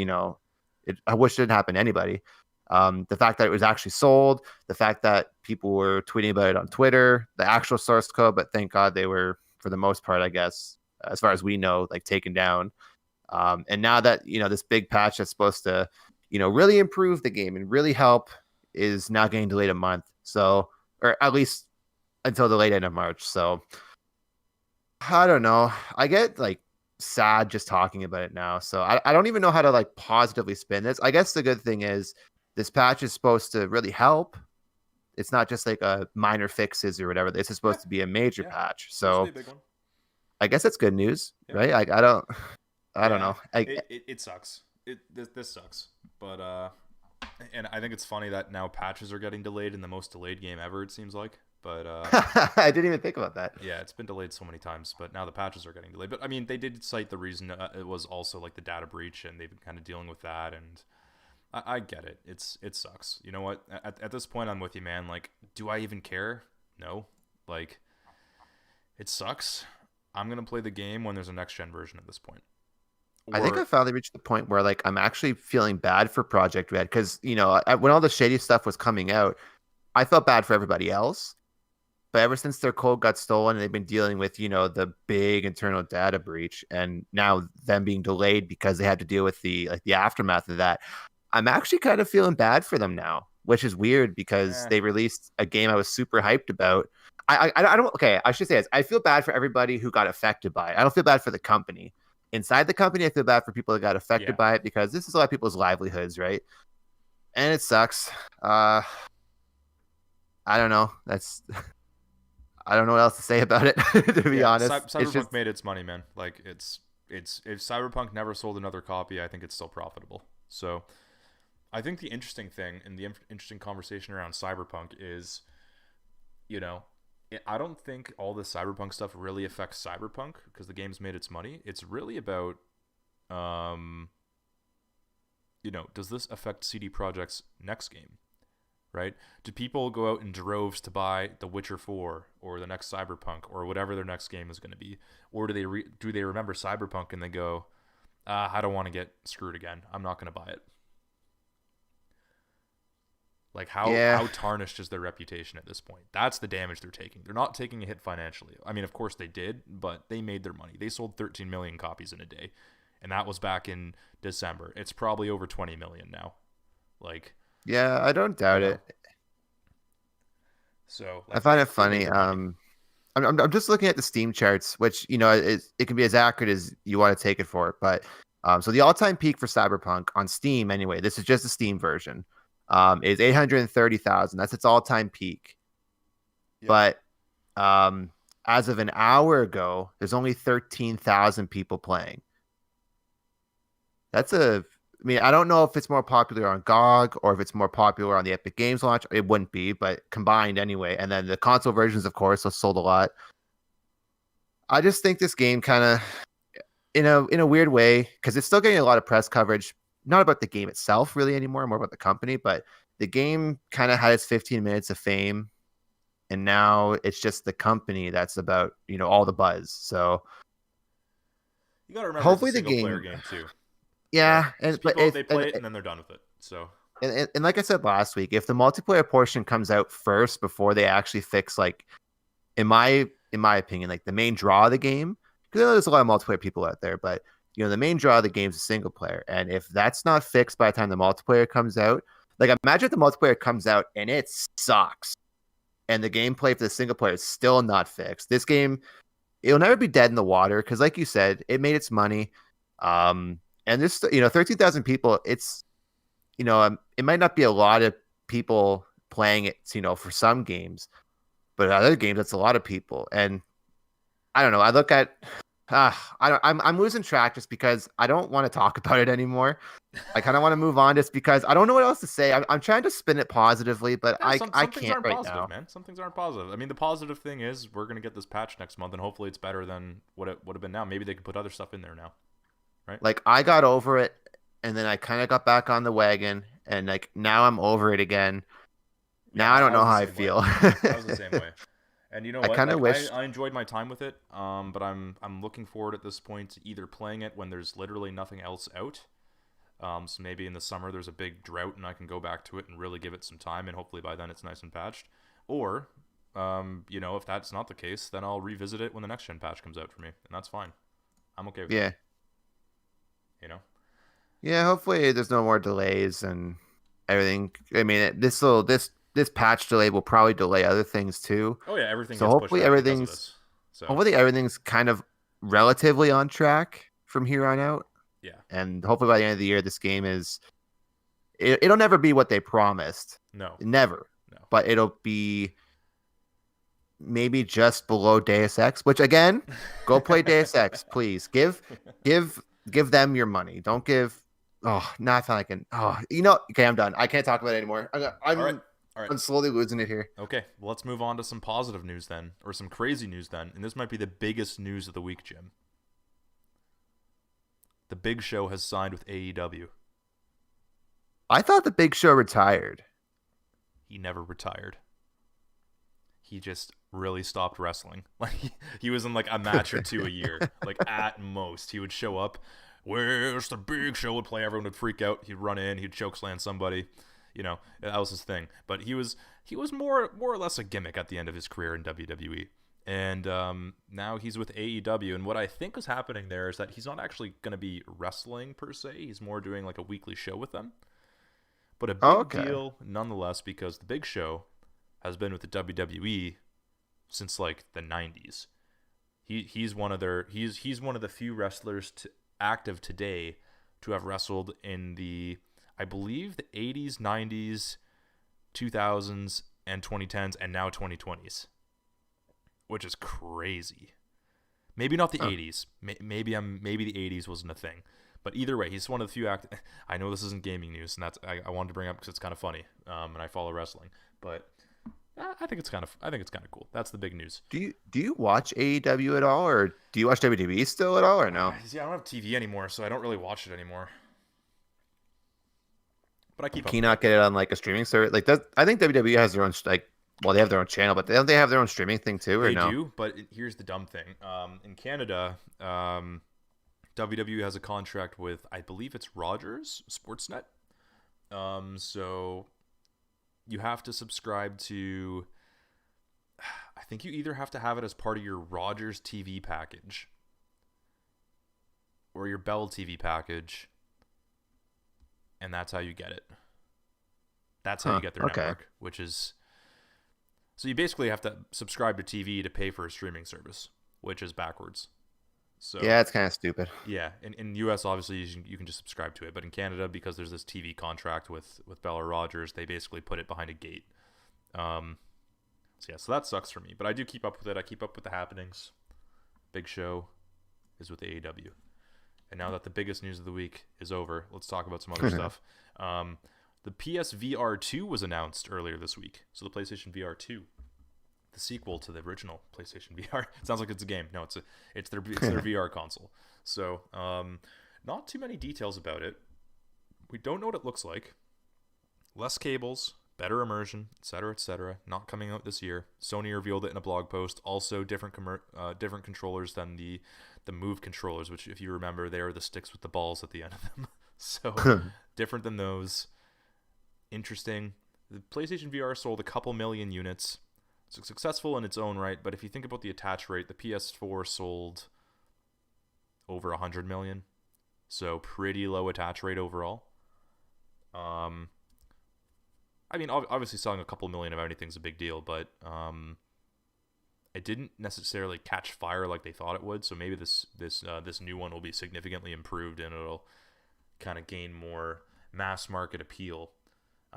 I wish it didn't happen to anybody. The fact that it was actually sold, the fact that people were tweeting about it on Twitter, the actual source code, but thank God they were, for the most part, I guess, as far as we know, like taken down. And now that, this big patch that's supposed to, really improve the game and really help is now getting delayed a month. So, or at least until the late end of March. So I don't know. I get like sad just talking about it now. So I don't even know how to like positively spin this. I guess the good thing is this patch is supposed to really help. It's not just like a minor fixes or whatever. This is supposed to be a major patch. So I guess it's good news, right? I don't know. It sucks. This sucks. But and I think it's funny that now patches are getting delayed in the most delayed game ever, it seems like. But I didn't even think about that. Yeah, it's been delayed so many times, but now the patches are getting delayed. But I mean, they did cite the reason it was also like the data breach, and they've been kind of dealing with that. And I get it. It sucks. You know what? At this point, I'm with you, man. Like, do I even care? No. Like, it sucks. I'm gonna play the game when there's a next gen version at this point. I think I Or finally reached the point where like I'm actually feeling bad for Project Red because when all the shady stuff was coming out, I felt bad for everybody else. But ever since their code got stolen, and they've been dealing with the big internal data breach, and now them being delayed because they had to deal with the aftermath of that. I'm actually kind of feeling bad for them now, which is weird because they released a game I was super hyped about. I don't okay. I should say this. I feel bad for everybody who got affected by it. I don't feel bad for the company. Inside the company, I feel bad for people that got affected by it because this is a lot of people's livelihoods, right? And it sucks. I don't know. I don't know what else to say about it, to be honest. Cyberpunk made its money, man. Like it's if Cyberpunk never sold another copy, I think it's still profitable. So I think the interesting thing and the interesting conversation around Cyberpunk is, I don't think all this Cyberpunk stuff really affects Cyberpunk because the game's made its money. It's really about, does this affect CD Projekt's next game? Right? Do people go out in droves to buy The Witcher 4 or the next Cyberpunk or whatever their next game is going to be? Or do they remember Cyberpunk and they go, I don't want to get screwed again. I'm not going to buy it. Like how tarnished is their reputation at this point? That's the damage they're taking. They're not taking a hit financially. I mean, of course they did, but they made their money. They sold 13 million copies in a day, and that was back in December. It's probably over 20 million now. Like, yeah, I don't doubt it. So I find it funny. I'm just looking at the Steam charts, which it can be as accurate as you want to take it for. But so the all-time peak for Cyberpunk on Steam, anyway, this is just the Steam version, is 830,000. That's its all-time peak. Yep. But as of an hour ago, there's only 13,000 people playing. I don't know if it's more popular on GOG or if it's more popular on the Epic Games launch. It wouldn't be, but combined anyway. And then the console versions, of course, have sold a lot. I just think this game kind of, in a weird way, because it's still getting a lot of press coverage, not about the game itself really anymore, more about the company, but the game kind of had its 15 minutes of fame, and now it's just the company that's about, all the buzz. So you got to remember, hopefully it's a single-player game too. Yeah, and they play it and then they're done with it. So, and like I said last week, if the multiplayer portion comes out first before they actually fix, like, in my opinion, like the main draw of the game, because I know there's a lot of multiplayer people out there, but the main draw of the game is a single player, and if that's not fixed by the time the multiplayer comes out, like imagine if the multiplayer comes out and it sucks, and the gameplay for the single player is still not fixed. This game, it'll never be dead in the water because, like you said, it made its money. And this, 13,000 people, it's, it might not be a lot of people playing it, for some games, but other games, that's a lot of people. And I don't know. I look at, I'm losing track just because I don't want to talk about it anymore. I kind of want to move on just because I don't know what else to say. I'm trying to spin it positively, but I can't right now. Man. Some things aren't positive. I mean, the positive thing is we're going to get this patch next month, and hopefully it's better than what it would have been now. Maybe they could put other stuff in there now. Right. Like I got over it, and then I kind of got back on the wagon, and like now I'm over it again. Now I don't know how I feel. I was the same way. And you know what? I kind of wish I enjoyed my time with it. But I'm looking forward at this point to either playing it when there's literally nothing else out. So maybe in the summer there's a big drought and I can go back to it and really give it some time, and hopefully by then it's nice and patched. Or, if that's not the case, then I'll revisit it when the next gen patch comes out for me, and that's fine. I'm okay with that. Yeah, hopefully there's no more delays and everything. I mean, this patch delay will probably delay other things too. Oh yeah, everything. So hopefully everything's kind of relatively on track from here on out. Yeah, and hopefully by the end of the year, this game it'll never be what they promised. No, never. No, but it'll be maybe just below Deus Ex. Which again, go play Deus Ex, please. Give them your money. Don't give. Oh, not I can. Oh, okay, I'm done. I can't talk about it anymore. I'm All right. I'm slowly losing it here. Okay, well, let's move on to some positive news then, or some crazy news then. And this might be the biggest news of the week, Jim. The Big Show has signed with AEW. I thought the Big Show retired. He never retired. He just really stopped wrestling. Like he was in like a match or two a year. Like at most, he would show up. Where's the Big Show? Would play. Everyone would freak out. He'd run in. He'd chokeslam somebody. You know, that was his thing. But he was more or less a gimmick at the end of his career in WWE. And now he's with AEW. And what I think is happening there is that he's not actually going to be wrestling per se. He's more doing like a weekly show with them. But a big deal nonetheless, because the Big Show has been with the WWE since like the 90s. He's one of the few wrestlers active today to have wrestled in the, I believe, the 80s, 90s, 2000s, and 2010s, and now 2020s, which is crazy. Maybe not the 80s. Maybe the 80s wasn't a thing. But either way, he's one of the few I know this isn't gaming news, and I wanted to bring up because it's kind of funny, and I follow wrestling. But I think it's kind of cool. That's the big news. Do you watch AEW at all, or do you watch WWE still at all, or no? Yeah, I don't have TV anymore, so I don't really watch it anymore. But I keep up. Can you not get it on like a streaming service? Like that, I think WWE has their own they have their own channel, but don't they have their own streaming thing too, or no? They do, but here's the dumb thing. In Canada, WWE has a contract with, I believe it's Rogers Sportsnet. So you have to subscribe to, I think you either have to have it as part of your Rogers TV package or your Bell TV package, and that's how you get it. That's how you get their network, which is... So you basically have to subscribe to TV to pay for a streaming service, which is backwards. So yeah, it's kind of stupid. Yeah, in US, obviously, you can just subscribe to it. But in Canada, because there's this TV contract with Bell or Rogers, they basically put it behind a gate. So that sucks for me. But I do keep up with it. I keep up with the happenings. Big Show is with AEW. And now that the biggest news of the week is over, let's talk about some other stuff. The PSVR 2 was announced earlier this week. So the PlayStation VR 2, the sequel to the original PlayStation VR. It sounds like it's a game. No, it's their VR console. So not too many details about it. We don't know what it looks like. Less cables, better immersion, etc., etc. Not coming out this year. Sony revealed it in a blog post. Also, different controllers than the Move controllers, which, if you remember, they are the sticks with the balls at the end of them. So different than those. Interesting. The PlayStation VR sold a couple million units. It's successful in its own right, but if you think about the attach rate, the PS4 sold over 100 million. So pretty low attach rate overall. I mean, obviously selling a couple million of anything's a big deal, but it didn't necessarily catch fire like they thought it would. So maybe this new one will be significantly improved and it'll kind of gain more mass market appeal.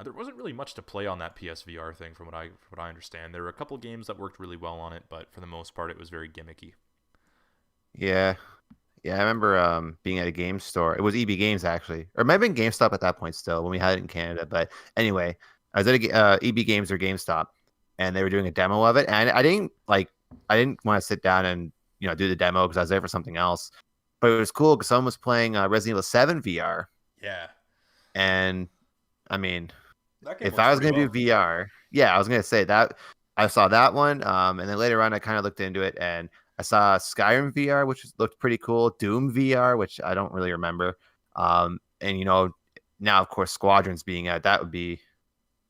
There wasn't really much to play on that PSVR thing, from what I understand. There were a couple games that worked really well on it, but for the most part, it was very gimmicky. Yeah, I remember being at a game store. It was EB Games actually, or it might have been GameStop at that point still when we had it in Canada. But anyway, I was at a EB Games or GameStop, and they were doing a demo of it, and I didn't want to sit down and do the demo because I was there for something else. But it was cool because someone was playing Resident Evil 7 VR. Yeah, and I mean, if I was going to do VR, I was going to say that I saw that one. And then later on, I kind of looked into it and I saw Skyrim VR, which looked pretty cool. Doom VR, which I don't really remember. And now of course Squadrons being out, that'd be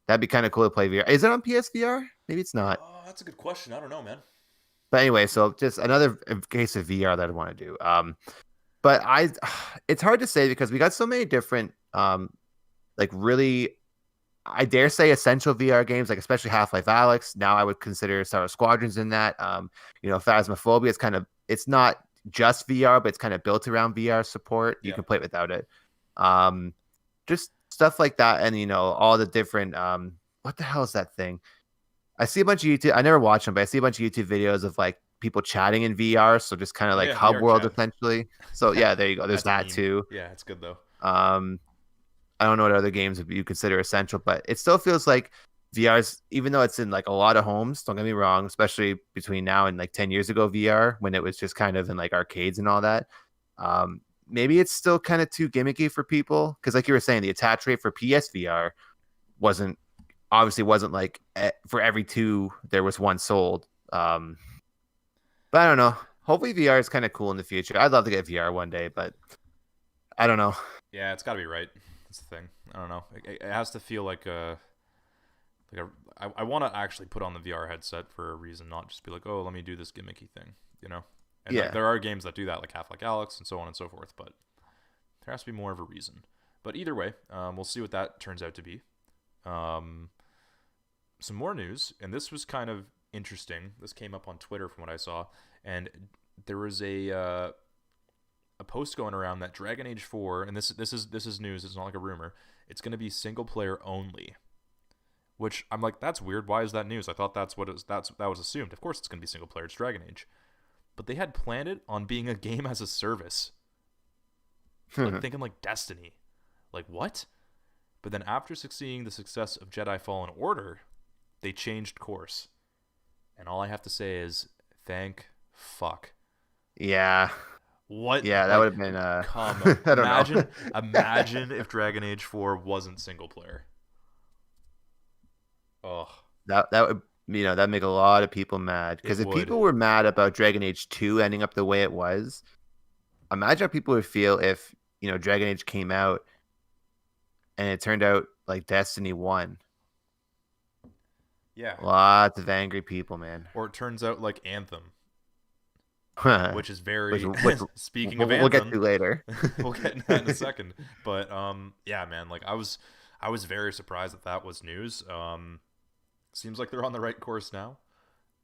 kind of cool to play VR. Is it on PSVR? Maybe it's not. Oh, that's a good question. I don't know, man. But anyway, so just another case of VR that I want to do. But it's hard to say because we got so many different, really, I dare say essential VR games, like especially Half-Life Alyx. Now I would consider Star Wars Squadrons in that. Phasmophobia, it's not just VR, but it's kind of built around VR support. You can play it without it. Just stuff like that. And, all the different, what the hell is that thing? I see a bunch of YouTube. I never watch them, but I see a bunch of YouTube videos of like people chatting in VR. So just kind of like hub world essentially. So yeah, there you go. There's that too. Yeah, it's good though. I don't know what other games you consider essential, but it still feels like VR's, even though it's in like a lot of homes, don't get me wrong, especially between now and like 10 years ago VR, when it was just kind of in like arcades and all that. maybe it's still kind of too gimmicky for people because, like you were saying, the attach rate for PSVR wasn't like for every 2 there was 1 sold. But I don't know. Hopefully VR is kind of cool in the future. I'd love to get VR one day, but I don't know. Yeah, it's got to be right. That's the thing. I don't know. It has to feel like I want to actually put on the VR headset for a reason, not just be like, oh, let me do this gimmicky thing, you know? And Yeah. there are games that do that, like Half-Life Alyx and so on and so forth, but there has to be more of a reason. But either way, we'll see what that turns out to be. Some more news, and this was kind of interesting. This came up on Twitter from what I saw, and there was a post going around that Dragon Age 4, and this is news. It's not like a rumor. It's going to be single player only, which I'm like, that's weird. Why is that news? I thought that was assumed. Of course, it's going to be single player. It's Dragon Age, but they had planned it on being a game as a service, like thinking like Destiny, like what? But then after seeing the success of Jedi Fallen Order, they changed course. And all I have to say is, thank fuck. Yeah. What? Yeah, that would have been. I don't know. Imagine if Dragon Age 4 wasn't single player. Oh. That would that'd make a lot of people mad because if people were mad about Dragon Age 2 ending up the way it was, imagine how people would feel if Dragon Age came out and it turned out like Destiny 1. Yeah. Lots of angry people, man. Or it turns out like Anthem, which is very. Speaking of Anthem, we'll get to later. We'll get into that in a second. But yeah, man. Like I was very surprised that was news. Seems like they're on the right course now,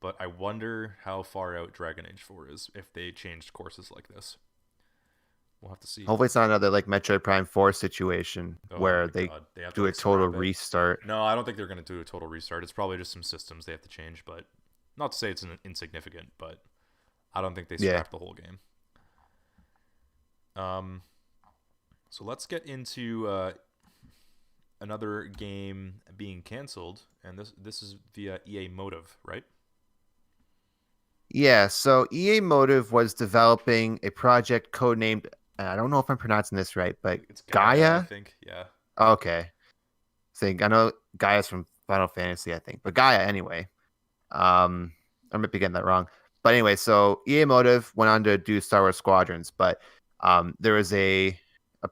but I wonder how far out Dragon Age 4 is if they changed courses like this. We'll have to see. Hopefully it's not another like Metroid Prime 4 situation where they do a total restart. No, I don't think they're going to do a total restart. It's probably just some systems they have to change, but not to say it's insignificant, but I don't think they scrapped the whole game. So let's get into another game being canceled, and this is via EA Motive, right? Yeah, so EA Motive was developing a project codenamed, I don't know if I'm pronouncing this right, but It's Gaia? I think, yeah. Okay. I know Gaia's from Final Fantasy, I think, but Gaia anyway. I might be getting that wrong. But anyway, so EA Motive went on to do Star Wars Squadrons, but there was a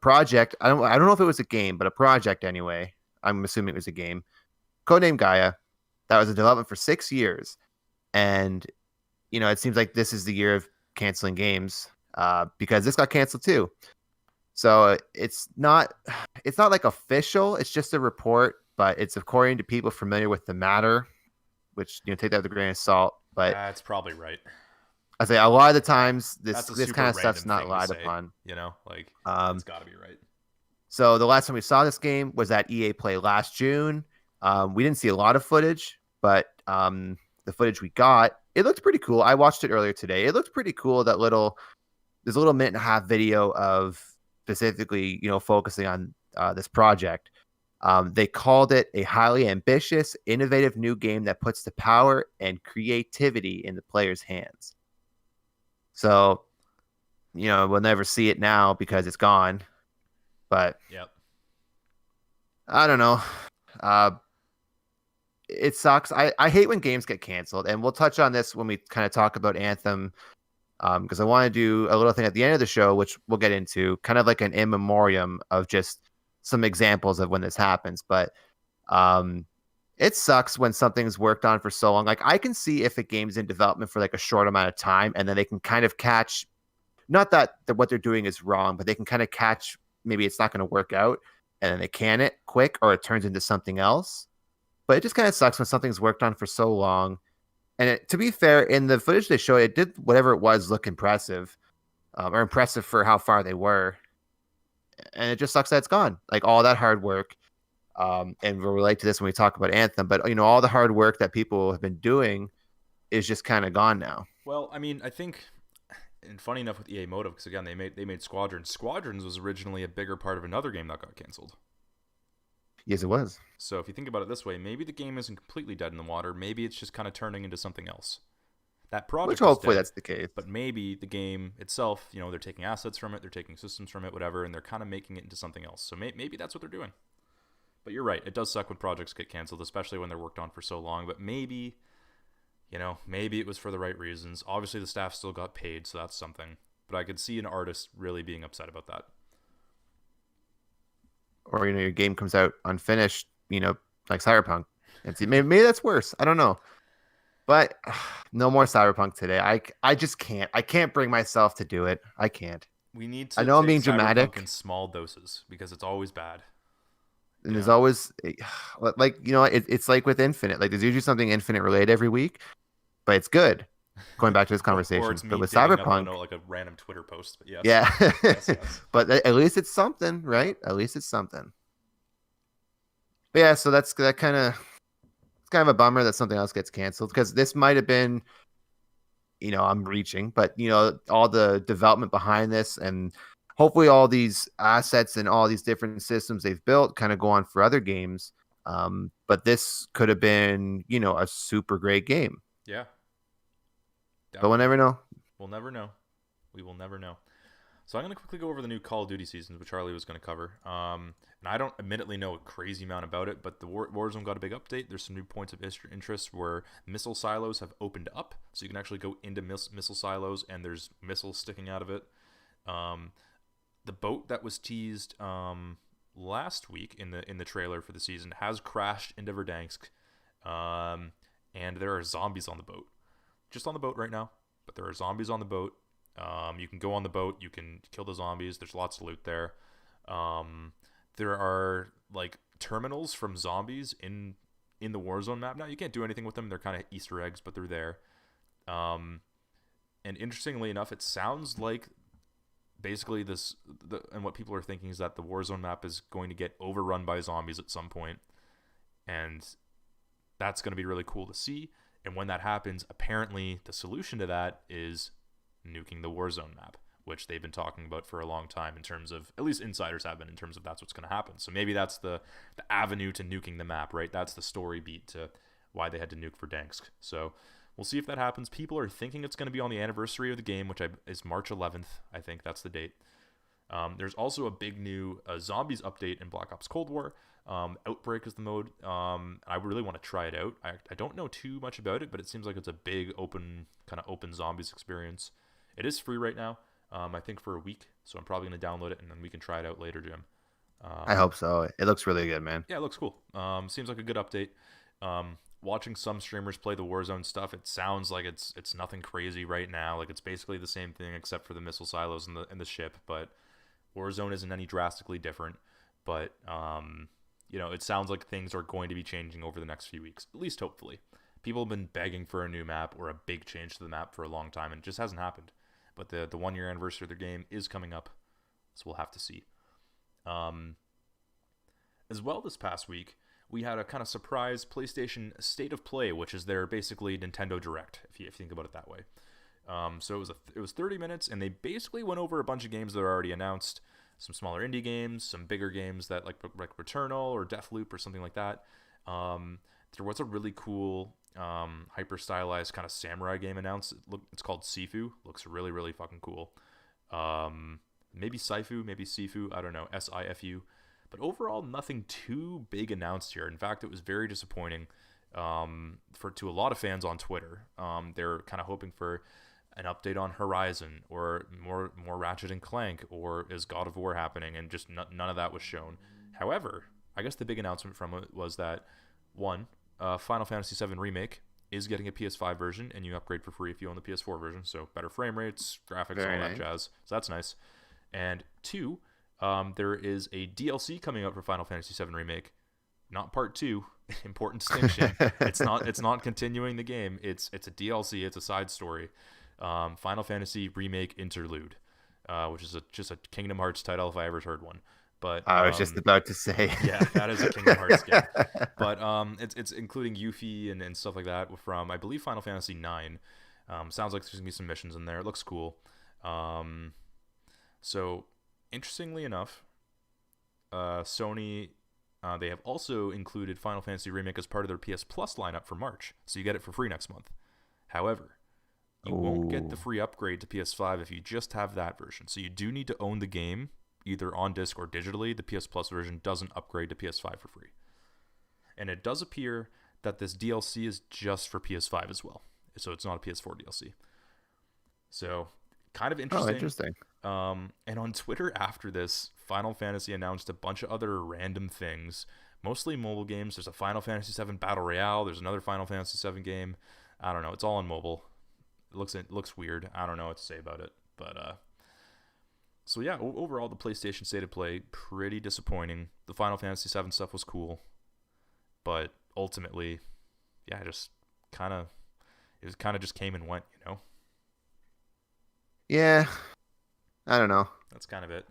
project. I don't know if it was a game, but a project anyway. I'm assuming it was a game. Codenamed Gaia. That was in development for 6 years. And it seems like this is the year of canceling games because this got canceled too. So it's not like official. It's just a report, but it's according to people familiar with the matter, which take that with a grain of salt. But that's probably right. I say a lot of the times this super kind of stuff's random not thing to relied say, upon. It's got to be right. So the last time we saw this game was at EA Play last June. We didn't see a lot of footage, but the footage we got, it looked pretty cool. I watched it earlier today. It looked pretty cool. There's a little minute and a half video of specifically, focusing on this project. They called it a highly ambitious, innovative new game that puts the power and creativity in the player's hands. So, we'll never see it now because it's gone. But yep. I don't know. It sucks. I hate when games get canceled, and we'll touch on this when we kind of talk about Anthem, because I want to do a little thing at the end of the show, which we'll get into, kind of like an in memoriam of just some examples of when this happens. But it sucks when something's worked on for so long. Like I can see if a game's in development for like a short amount of time, and then they can kind of catch, not that what they're doing is wrong, but they can kind of catch maybe it's not going to work out, and then they can it quick, or it turns into something else. But it just kind of sucks when something's worked on for so long. And to be fair, in the footage they showed, it did whatever it was look impressive, or impressive for how far they were. And it just sucks that it's gone. Like all that hard work. And we'll relate to this when we talk about Anthem. But all the hard work that people have been doing is just kind of gone now. Well, I mean, I think, and funny enough with EA Motive, because again, they made Squadrons. Squadrons was originally a bigger part of another game that got canceled. Yes, it was. So if you think about it this way, maybe the game isn't completely dead in the water. Maybe it's just kind of turning into something else. That project Which is hopefully dead, that's the case. but maybe the game itself, they're taking assets from it, they're taking systems from it, whatever, and they're kind of making it into something else. So maybe that's what they're doing. But you're right. It does suck when projects get canceled, especially when they're worked on for so long. But maybe, maybe it was for the right reasons. Obviously, the staff still got paid, so that's something. But I could see an artist really being upset about that. Or your game comes out unfinished, like Cyberpunk, and see maybe that's worse. I don't know, but no more Cyberpunk today. I just can't. I can't bring myself to do it. I can't. We need to I know I'm take being Cyberpunk dramatic. in small doses because it's always bad. And there's always like it's like with Infinite. Like there's usually something Infinite related every week, but it's good. Going back to this conversation, or it's me but with digging up Cyberpunk, like a random Twitter post. But yes, yeah. yes. But at least it's something, right? At least it's something. But yeah, so that kind of it's kind of a bummer that something else gets canceled because this might have been, I'm reaching, but all the development behind this and hopefully all these assets and all these different systems they've built kind of go on for other games. But this could have been, a super great game. Yeah. But we'll never know. We'll never know. We will never know. So I'm going to quickly go over the new Call of Duty seasons, which Charlie was going to cover. And I don't admittedly know a crazy amount about it, but the Warzone got a big update. There's some new points of interest where missile silos have opened up, so you can actually go into missile silos, and there's missiles sticking out of it. The boat that was teased last week in the trailer for the season has crashed into Verdansk, and there are zombies on the boat. Just on the boat right now, but there are zombies on the boat. You can go on the boat, you can kill the zombies. There's lots of loot there. There are like terminals from zombies in the Warzone map. Now you can't do anything with them. They're kind of Easter eggs, but they're there. And interestingly enough, it sounds like basically and what people are thinking is that the Warzone map is going to get overrun by zombies at some point, and that's going to be really cool to see. And when that happens, apparently the solution to that is nuking the Warzone map, which they've been talking about for a long time in terms of, at least insiders have been, in terms of that's what's going to happen. So maybe that's the avenue to nuking the map, right? That's the story beat to why they had to nuke Verdansk. So we'll see if that happens. People are thinking it's going to be on the anniversary of the game, which is March 11th. I think that's the date. There's also a big new zombies update in Black Ops Cold War. Outbreak is the mode. I really want to try it out. I don't know too much about it, but it seems like it's a big open zombies experience. It is free right now, I think for a week, so I'm probably going to download it and then we can try it out later, Jim. I hope so. It looks really good, man. Yeah, it looks cool. Seems like a good update. Watching some streamers play the Warzone stuff, it sounds like it's nothing crazy right now. Like it's basically the same thing except for the missile silos and the ship, but Warzone isn't any drastically different. But it sounds like things are going to be changing over the next few weeks, at least hopefully. People have been begging for a new map or a big change to the map for a long time, and it just hasn't happened. But the 1 year anniversary of their game is coming up, so we'll have to see. As well, this past week, we had a kind of surprise PlayStation State of Play, which is their basically Nintendo Direct, if you think about it that way. So it was 30 minutes, and they basically went over a bunch of games that are already announced, some smaller indie games, some bigger games that like Returnal or Deathloop or something like that. There was a really cool hyper stylized kind of samurai game announced. It's called Sifu. Looks really, really fucking cool. Maybe Sifu, maybe Sifu. I don't know. Sifu. But overall, nothing too big announced here. In fact, it was very disappointing to a lot of fans on Twitter. They're kind of hoping for an update on Horizon or more Ratchet and Clank, or is God of War happening, and just none of that was shown. However, I guess the big announcement from it was that Final Fantasy VII Remake is getting a PS5 version, and you upgrade for free if you own the PS4 version. So better frame rates, graphics, Very all that nice. jazz. So that's nice. And 2, there is a DLC coming out for Final Fantasy VII Remake, not Part 2. Important distinction. It's not continuing the game. It's a DLC. It's a side story. Final Fantasy Remake Interlude, which is just a Kingdom Hearts title if I ever heard one. But I was just about to say. Yeah, that is a Kingdom Hearts game. But it's including Yuffie and stuff like that from, I believe, Final Fantasy IX. Sounds like there's gonna be some missions in there. It looks cool. So interestingly enough, Sony, they have also included Final Fantasy Remake as part of their PS Plus lineup for March, so you get it for free next month. However, You won't get the Ooh. free upgrade to PS5 if you just have that version. So you do need to own the game either on disc or digitally. The PS Plus version doesn't upgrade to PS5 for free. And it does appear that this DLC is just for PS5 as well. So it's not a PS4 DLC. So kind of Oh, interesting. interesting. And on Twitter after this, Final Fantasy announced a bunch of other random things, mostly mobile games. There's a Final Fantasy VII Battle Royale. There's another Final Fantasy VII game. I don't know. It's all on mobile. It looks weird. I don't know what to say about it. But so yeah, overall the PlayStation State of Play pretty disappointing. The Final Fantasy VII stuff was cool, but ultimately, yeah, it kind of just came and went. Yeah, I don't know. That's kind of it.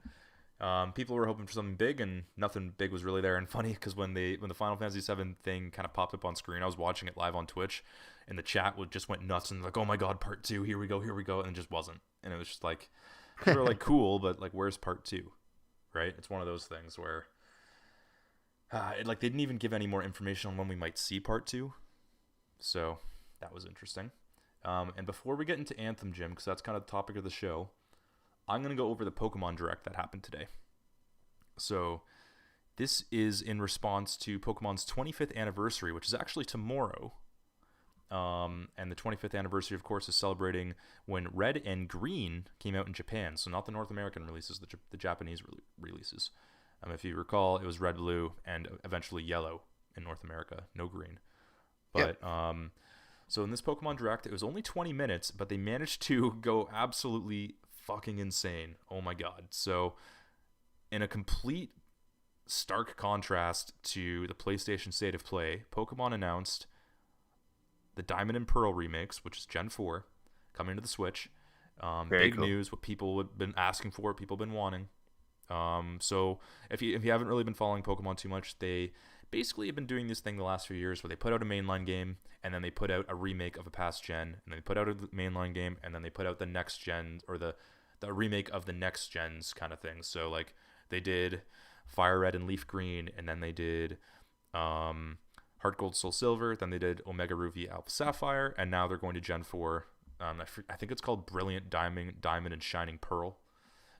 People were hoping for something big, and nothing big was really there. And funny because when the Final Fantasy VII thing kind of popped up on screen, I was watching it live on Twitch, and the chat just went nuts and like, "Oh my god, part 2! Here we go!" And it just wasn't. And it was just like, they were like, "Cool," but like, where's part 2? Right? It's one of those things where, they didn't even give any more information on when we might see part 2. So that was interesting. And before we get into Anthem, Jim, because that's kind of the topic of the show, I'm going to go over the Pokemon Direct that happened today. So this is in response to Pokemon's 25th anniversary, which is actually tomorrow. And the 25th anniversary, of course, is celebrating when Red and Green came out in Japan. So not the North American releases, the Japanese releases. If you recall, it was Red, Blue, and eventually Yellow in North America. No Green. But so in this Pokemon Direct, it was only 20 minutes, but they managed to go absolutely fucking insane. Oh my god. So in a complete stark contrast to the PlayStation State of Play, Pokemon announced the Diamond and Pearl remakes, which is Gen 4, coming to the Switch. Big Cool. news, what people have been asking for, people have been wanting. So if you haven't really been following Pokemon too much, they basically have been doing this thing the last few years where they put out a mainline game, and then they put out a remake of a past gen, and then they put out a mainline game, and then they put out the next gen, or the remake of the next gens kind of thing. So like they did Fire Red and Leaf Green, and then they did Heart Gold Soul Silver, then they did Omega Ruby Alpha Sapphire, and now they're going to Gen 4. I think it's called Brilliant Diamond and Shining Pearl.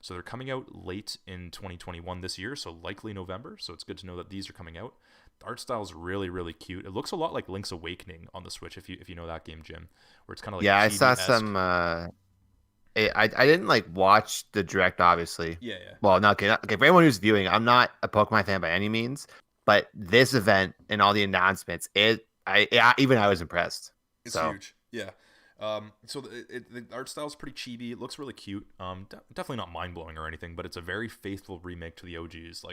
So they're coming out late in 2021 this year, so likely November. So it's good to know that these are coming out. The art style is really, really cute. It looks a lot like Link's Awakening on the Switch, if you know that game, Jim, where it's kind of like I saw chibi-esque. some. I didn't watch the direct, obviously. Yeah. Well, no, okay. For anyone who's viewing, I'm not a Pokemon fan by any means, but this event and all the announcements, even I was impressed. It's huge. Yeah. So the art style is pretty chibi. It looks really cute. Definitely not mind blowing or anything, but it's a very faithful remake to the OGs.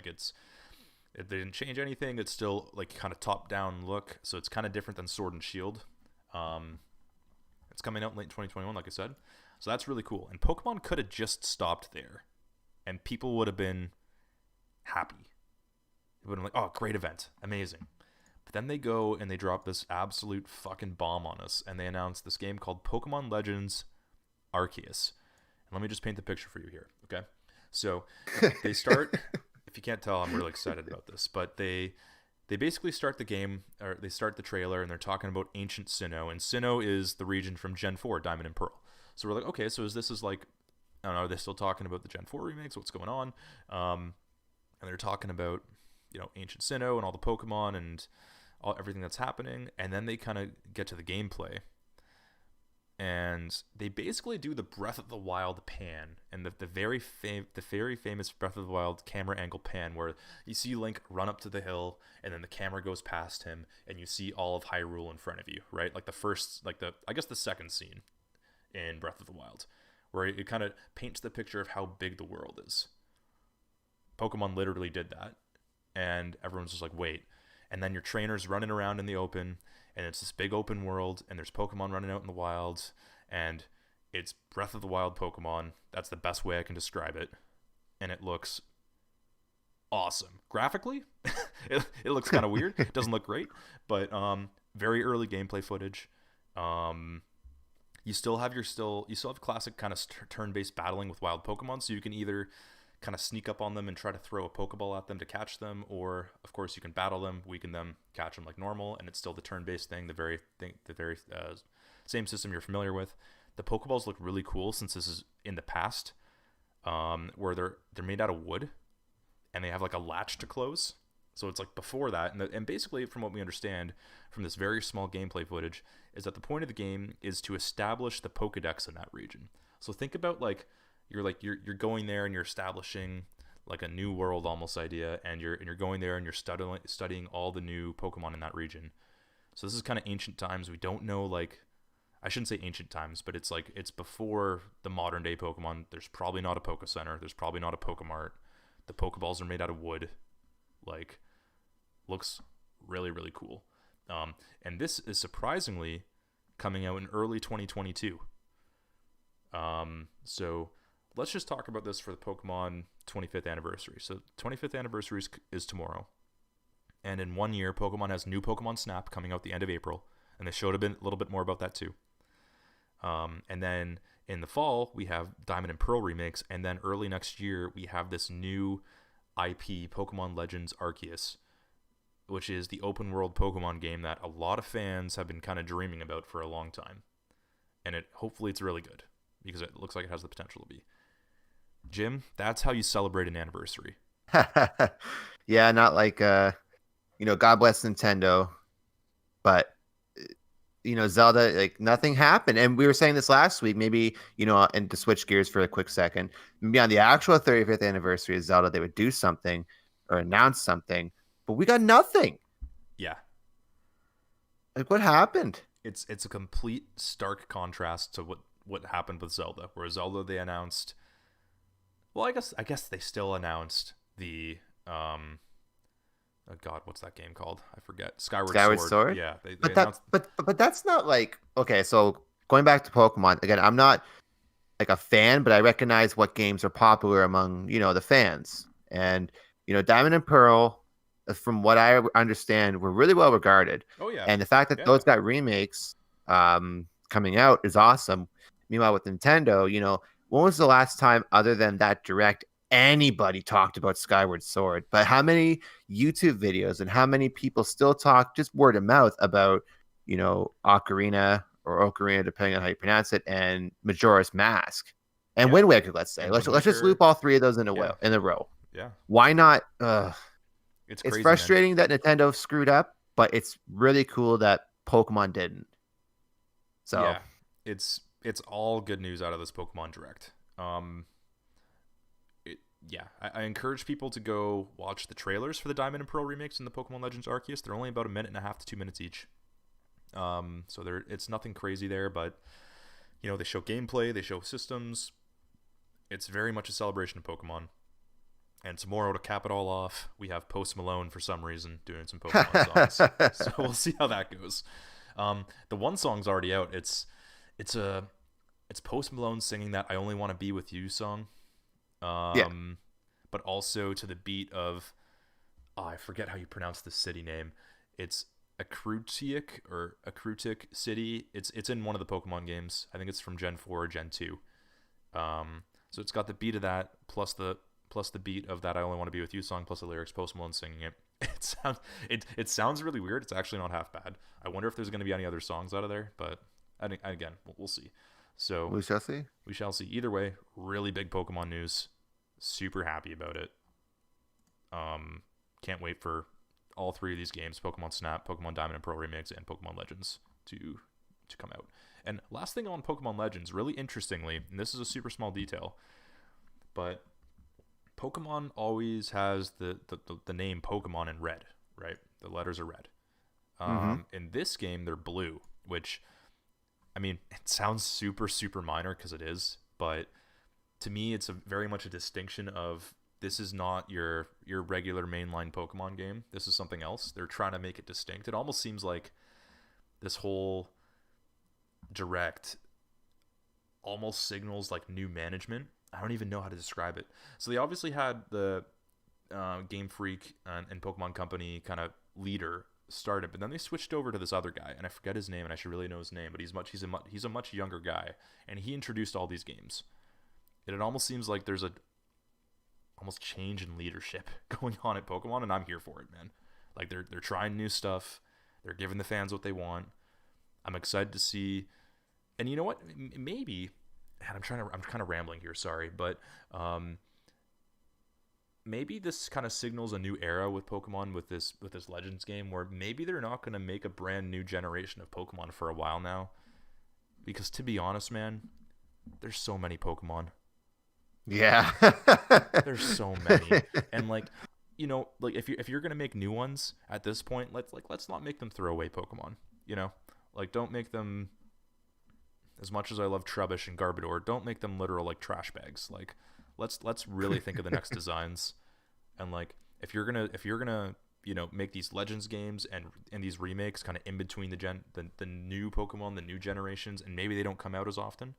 They didn't change anything. It's still like kind of top down look. So it's kind of different than Sword and Shield. It's coming out in late 2021, like I said. So that's really cool. And Pokemon could have just stopped there, and people would have been happy. It would have been like, oh, great event, amazing. But then they go and they drop this absolute fucking bomb on us, and they announce this game called Pokemon Legends Arceus. And let me just paint the picture for you here, okay? So they start, if you can't tell, I'm really excited about this, but they basically start the game, or they start the trailer, and they're talking about ancient Sinnoh, and Sinnoh is the region from Gen 4, Diamond and Pearl. So we're like, okay, so I don't know, are they still talking about the Gen 4 remakes? What's going on? And they're talking about, ancient Sinnoh and all the Pokemon and everything that's happening, and then they kind of get to the gameplay, and they basically do the Breath of the Wild pan, and the very famous Breath of the Wild camera angle pan, where you see Link run up to the hill, and then the camera goes past him, and you see all of Hyrule in front of you, right? Like the second scene in Breath of the Wild, where it kind of paints the picture of how big the world is. Pokemon literally did that, and everyone's just like, wait. And then your trainer's running around in the open, and it's this big open world, and there's Pokemon running out in the wild, and it's Breath of the Wild Pokemon. That's the best way I can describe it. And it looks awesome. Graphically, it looks kind of weird. It doesn't look great, but very early gameplay footage. You still have classic kind of turn-based battling with wild Pokemon, so you can either kind of sneak up on them and try to throw a Pokeball at them to catch them, or of course you can battle them, weaken them, catch them like normal, and it's still the turn-based thing, the very same system you're familiar with. the Pokeballs look really cool since this is in the past, where they're made out of wood, and they have like a latch to close. So it's like before that, and basically from what we understand from this very small gameplay footage is that the point of the game is to establish the Pokedex in that region. So think about you're going there and you're establishing like a new world almost idea, and you're going there and you're studying all the new Pokemon in that region. So this is kind of ancient times. We don't know, like, I shouldn't say ancient times, but it's like it's before the modern day Pokemon. There's probably not a Poke Center. There's probably not a Pokemart. The Pokeballs are made out of wood. Like, looks really, really cool. And this is surprisingly coming out in early 2022. So let's just talk about this for the Pokemon 25th anniversary. So 25th anniversary is tomorrow. And in 1 year, Pokemon has new Pokemon Snap coming out the end of April. And they showed a little bit more about that too. And then in the fall, we have Diamond and Pearl remakes. And then early next year, we have this new IP, Pokemon Legends Arceus, which is the open world Pokemon game that a lot of fans have been kind of dreaming about for a long time. And hopefully it's really good, because it looks like it has the potential to be. Jim, that's how you celebrate an anniversary. Yeah, not like God bless Nintendo, but Zelda, like, nothing happened. And we were saying this last week, maybe, and to switch gears for a quick second, maybe on the actual 35th anniversary of Zelda, they would do something or announce something, but we got nothing. Yeah. Like, what happened? It's a complete stark contrast to what happened with Zelda, where Zelda they announced, well, I guess they still announced the oh God, what's that game called? I forget. Skyward Sword. Yeah, they announced. But that's not like, okay. So going back to Pokemon again, I'm not like a fan, but I recognize what games are popular among the fans, and Diamond and Pearl, from what I understand, were really well regarded. Oh yeah. And the fact that those got remakes coming out is awesome. Meanwhile, with Nintendo, when was the last time, other than that direct, anybody talked about Skyward Sword? But how many YouTube videos and how many people still talk just word of mouth about, Ocarina or Ocarina, depending on how you pronounce it, and Majora's Mask and Wind Waker, let's say. Let's just loop all three of those in a row. Yeah. Why not? It's crazy, crazy, frustrating that Nintendo screwed up, but it's really cool that Pokemon didn't. So yeah, it's all good news out of this Pokemon Direct. I encourage people to go watch the trailers for the Diamond and Pearl remakes and the Pokemon Legends Arceus. They're only about 1.5 to 2 minutes each. So it's nothing crazy there, but they show gameplay, they show systems. It's very much a celebration of Pokemon. And tomorrow, to cap it all off, we have Post Malone for some reason doing some Pokemon songs. So we'll see how that goes. The one song's already out. It's Post Malone singing that "I Only Want to Be with You" song. But also to the beat of, I forget how you pronounce the city name. It's Akrutik City. It's in one of the Pokemon games. I think it's from Gen 4 or Gen 2. So it's got the beat of that plus the beat of that "I Only Want to Be with You" song plus the lyrics, Post Malone singing it. It sounds really weird. It's actually not half bad. I wonder if there's going to be any other songs out of there, but again, we'll see. So we shall see. We shall see. Either way, really big Pokemon news. Super happy about it. Can't wait for all three of these games: Pokemon Snap, Pokemon Diamond and Pearl remakes, and Pokemon Legends to come out. And last thing on Pokemon Legends, really interestingly, and this is a super small detail, but Pokemon always has the name Pokemon in red, right? The letters are red. In this game, they're blue, which, I mean, it sounds super, super minor because it is, but to me, it's very much a distinction of, this is not your regular mainline Pokemon game. This is something else. They're trying to make it distinct. It almost seems like this whole Direct almost signals like new management. I don't even know how to describe it. So they obviously had the Game Freak and Pokemon Company kind of leader started, but then they switched over to this other guy, and I forget his name, and I should really know his name, but he's a much younger guy, and he introduced all these games. And it almost seems like there's a almost change in leadership going on at Pokemon, and I'm here for it, man. Like, they're trying new stuff. They're giving the fans what they want. I'm excited to see And you know what? Maybe, and I'm kind of rambling here. Sorry, but maybe this kind of signals a new era with Pokemon with this Legends game, where maybe they're not going to make a brand new generation of Pokemon for a while now. Because to be honest, man, there's so many Pokemon. Yeah. There's so many, and like, you know, like if you're gonna make new ones at this point, let's not make them throwaway Pokemon. You know, like don't make them. As much as I love Trubbish and Garbodor, don't make them literal like trash bags. Like, let's really think of the next designs, and like if you're gonna you know make these Legends games and these remakes kind of in between the new Pokemon, the new generations, and maybe they don't come out as often,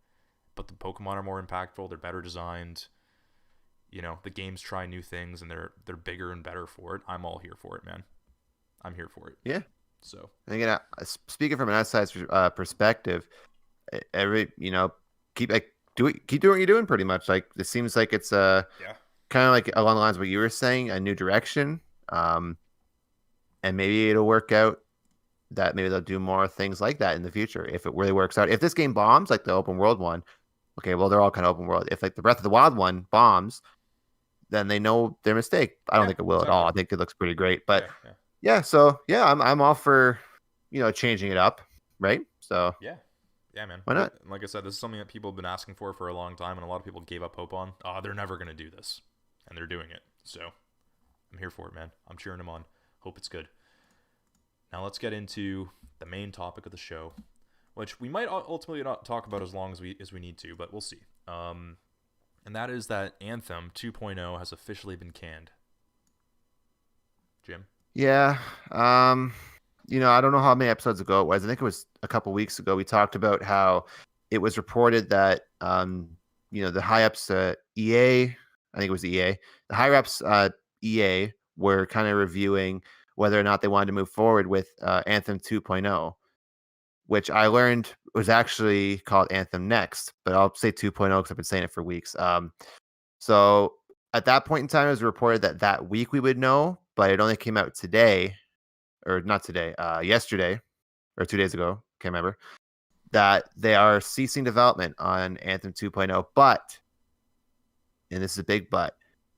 but the Pokemon are more impactful, they're better designed. You know, the games try new things and they're bigger and better for it. I'm all here for it, man. I'm here for it. Yeah. So And again, speaking from an outside perspective, keep keep doing what you're doing pretty much. Like it seems like it's yeah, kind of like along the lines of what you were saying, a new direction. And maybe it'll work out that maybe they'll do more things like that in the future if it really works out. If this game bombs like the open world one, okay, well they're all kind of open world. If like the Breath of the Wild one bombs, then they know their mistake. I don't think it will at all. I think it looks pretty great. But so I'm all for changing it up, right? So yeah, man. Why not? Like I said, this is something that people have been asking for a long time, and a lot of people gave up hope on. They're never gonna do this, and they're doing it. So I'm here for it, man. I'm cheering them on. Hope it's good. Now let's get into the main topic of the show, which we might ultimately not talk about as long as we need to, but we'll see. And that is that Anthem 2.0 has officially been canned. Jim? Yeah. I don't know how many episodes ago it was. I think it was a couple weeks ago. We talked about how it was reported that, the high-ups EA, I think it was EA, the higher-ups EA were kind of reviewing whether or not they wanted to move forward with Anthem 2.0, which I learned was actually called Anthem Next, but I'll say 2.0 because I've been saying it for weeks. So at that point in time, it was reported that week we would know, but it only came out today, or not today, yesterday, or 2 days ago, can't remember, that they are ceasing development on Anthem 2.0, but, and this is a big but,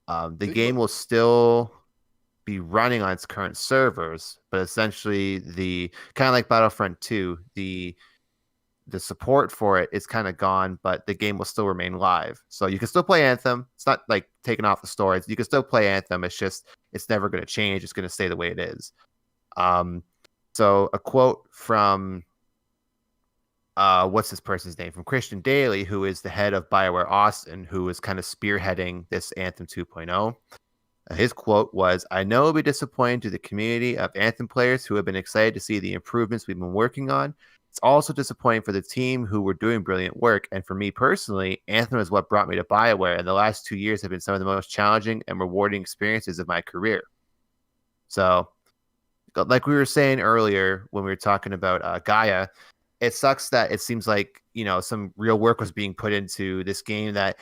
the game will still be running on its current servers, but essentially the kind of like Battlefront 2, the support for it is kind of gone, but the game will still remain live. So you can still play Anthem. It's not like taken off the store. You can still play Anthem. It's just it's never going to change. It's going to stay the way it is. So a quote from what's this person's name? From Christian Daly, who is the head of BioWare Austin, who is kind of spearheading this Anthem 2.0. His quote was, "I know it'll be disappointing to the community of Anthem players who have been excited to see the improvements we've been working on. It's also disappointing for the team who were doing brilliant work. And for me personally, Anthem is what brought me to BioWare, and the last 2 years have been some of the most challenging and rewarding experiences of my career." So, like we were saying earlier when we were talking about Gaia, it sucks that it seems like, some real work was being put into this game that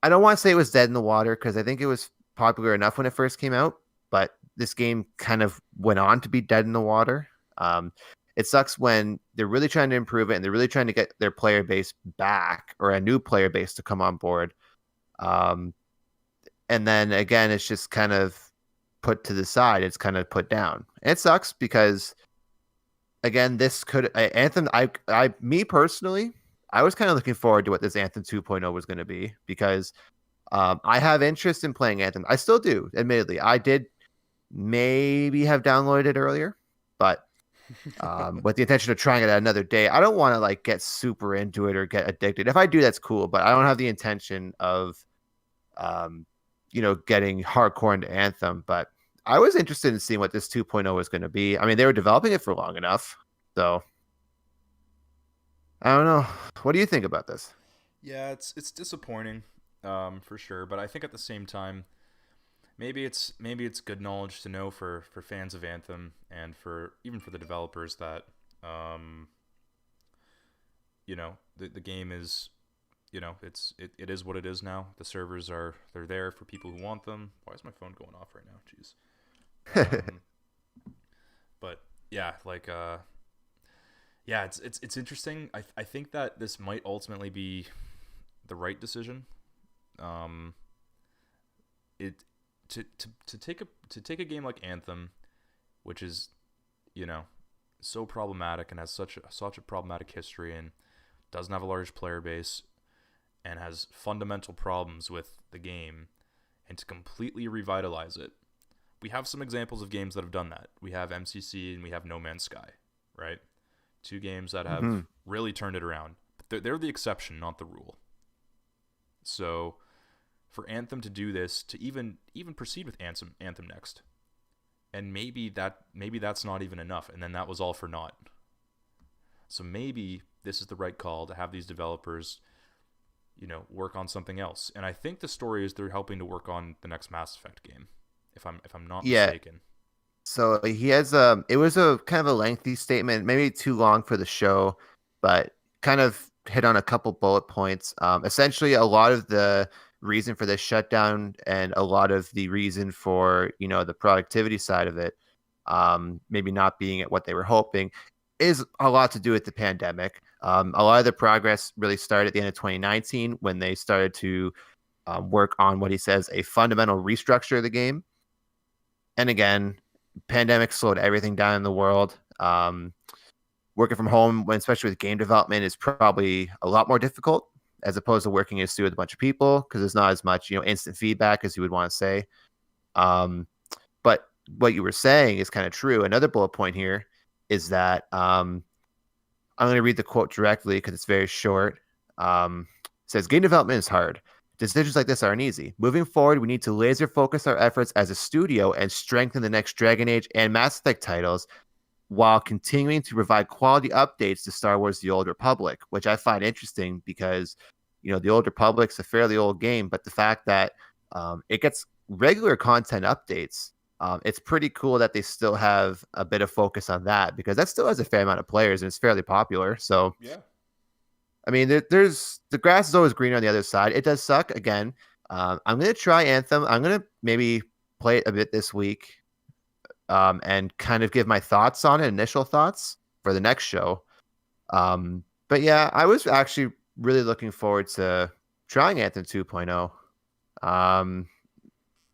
I don't want to say it was dead in the water, because I think it was popular enough when it first came out, but this game kind of went on to be dead in the water. It sucks when they're really trying to improve it and they're really trying to get their player base back, or a new player base to come on board. And then again, it's just kind of put to the side. It's kind of put down. And it sucks because, again, this could Anthem. Me personally, I was kind of looking forward to what this Anthem 2.0 was going to be, because I have interest in playing Anthem. I still do, admittedly. I did maybe have downloaded it earlier, but with the intention of trying it another day. I don't want to get super into it or get addicted. If I do, that's cool, but I don't have the intention of getting hardcore into Anthem. But I was interested in seeing what this 2.0 was going to be. I mean, they were developing it for long enough, so I don't know. What do you think about this? Yeah, it's disappointing, for sure. But I think at the same time, maybe it's good knowledge to know for fans of Anthem, and even for the developers, that the game is, it is what it is now. The servers they're there for people who want them. Why is my phone going off right now? Jeez. But yeah, Yeah, it's interesting. I think that this might ultimately be the right decision. Um, it to take a game like Anthem, which is, you know, so problematic and has such a problematic history and doesn't have a large player base and has fundamental problems with the game, and to completely revitalize it. We have some examples of games that have done that. We have MCC and we have No Man's Sky, right? Two games that Hmm. have really turned it around. But they're the exception, not the rule. So for Anthem to do this, to even proceed with Anthem next, and maybe that's not even enough, and then that was all for naught. So maybe this is the right call to have these developers, work on something else. And I think the story is they're helping to work on the next Mass Effect game, if I'm not Yeah. mistaken. So he has it was a kind of a lengthy statement, maybe too long for the show, but kind of hit on a couple bullet points. Essentially, a lot of the reason for this shutdown and a lot of the reason for the productivity side of it, maybe not being at what they were hoping, is a lot to do with the pandemic. A lot of the progress really started at the end of 2019 when they started to work on what he says a fundamental restructure of the game. And again, pandemic slowed everything down in the world. Working from home, when especially with game development, is probably a lot more difficult as opposed to working in a studio with a bunch of people because there's not as much instant feedback as you would want to say. But what you were saying is kind of true. Another bullet point here is that I'm going to read the quote directly because it's very short. It says, game development is hard. Decisions like this aren't easy. Moving forward, we need to laser focus our efforts as a studio and strengthen the next Dragon Age and Mass Effect titles while continuing to provide quality updates to Star Wars The Old Republic, which I find interesting because, The Old Republic's a fairly old game, but the fact that it gets regular content updates, it's pretty cool that they still have a bit of focus on that because that still has a fair amount of players and it's fairly popular. So, Yeah. I mean, there's the grass is always greener on the other side. It does suck again. I'm gonna try Anthem. I'm gonna maybe play it a bit this week, and kind of give my thoughts on it, initial thoughts for the next show. But yeah, I was actually really looking forward to trying Anthem 2.0.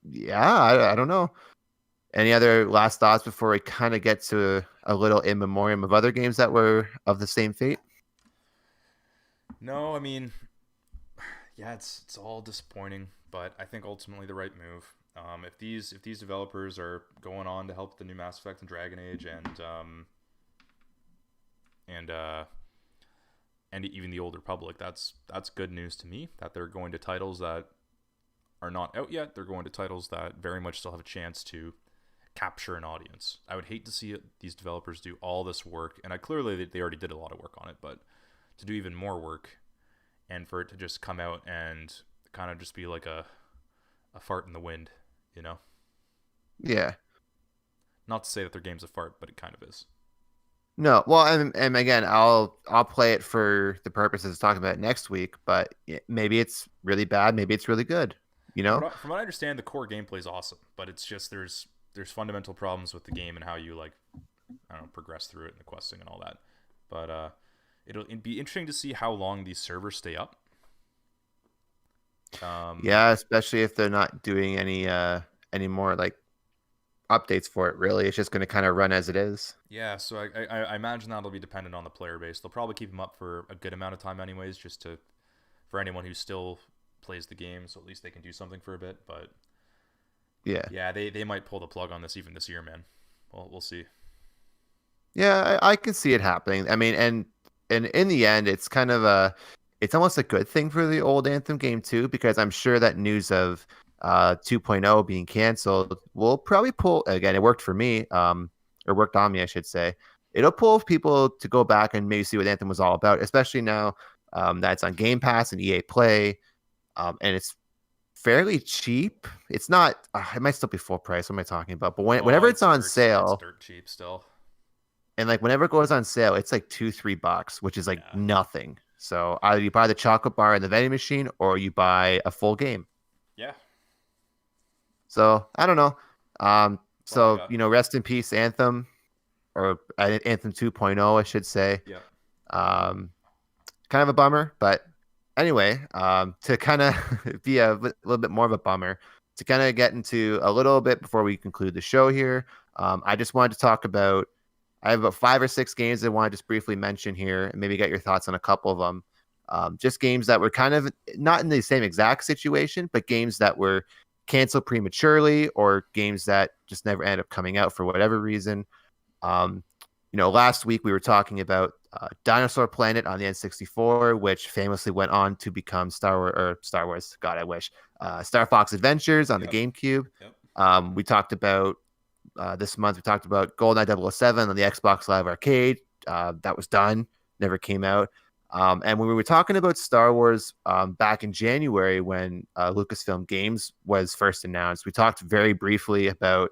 Yeah, I don't know. Any other last thoughts before we kind of get to a little in memoriam of other games that were of the same fate? No, I mean, yeah, it's all disappointing, but I think ultimately the right move. If these developers are going on to help the new Mass Effect and Dragon Age and even the Old Republic, that's good news to me. That they're going to titles that are not out yet. They're going to titles that very much still have a chance to capture an audience. I would hate to see these developers do all this work, and clearly they already did a lot of work on it, but to do even more work and for it to just come out and kind of just be like a fart in the wind, you know? Yeah. Not to say that their game's a fart, but it kind of is. No, well, and again, I'll play it for the purposes of talking about it next week. But maybe it's really bad, maybe it's really good. You know? From what I understand, the core gameplay is awesome, but it's just there's fundamental problems with the game and how you I don't know, progress through it and the questing and all that. But it'd be interesting to see how long these servers stay up. Yeah, especially if they're not doing any more like updates for it. Really, it's just going to kind of run as it is. Yeah, so I imagine that'll be dependent on the player base. They'll probably keep them up for a good amount of time, anyways, just for anyone who still plays the game, so at least they can do something for a bit. But Yeah, they might pull the plug on this even this year, man. Well, we'll see. yeah, I can see it happening. I mean, and in the end, it's almost a good thing for the old Anthem game too, because I'm sure that news of 2.0 being canceled will probably pull again. It worked for me, or worked on me, I should say. It'll pull people to go back and maybe see what Anthem was all about, especially now that it's on Game Pass and EA Play, and it's fairly cheap. It's not. It might still be full price. What am I talking about? But whenever it's on sale, it's dirt cheap still. and like whenever it goes on sale, it's like $2-3, which is like nothing. So either you buy the chocolate bar and the vending machine, or you buy a full game. Yeah. So I don't know. Well, So rest in peace, Anthem. or Anthem 2.0, I should say. Yeah. Um, kind of a bummer, but anyway, to kind of be a little bit more of a bummer, to kind of get into a little bit before we conclude the show here, I just wanted to talk about. I have about 5 or 6 games I want to just briefly mention here, and maybe get your thoughts on a couple of them. Just games that were kind of not in the same exact situation, but games that were canceled prematurely, or games that just never end up coming out for whatever reason. Last week we were talking about Dinosaur Planet on the N64, which famously went on to become Star Wars. God, I wish. Star Fox Adventures on the GameCube. Yep. We talked about this month. We talked about GoldenEye 007 on the Xbox Live Arcade. That was done, never came out. And when we were talking about Star Wars back in January, when Lucasfilm Games was first announced, we talked very briefly about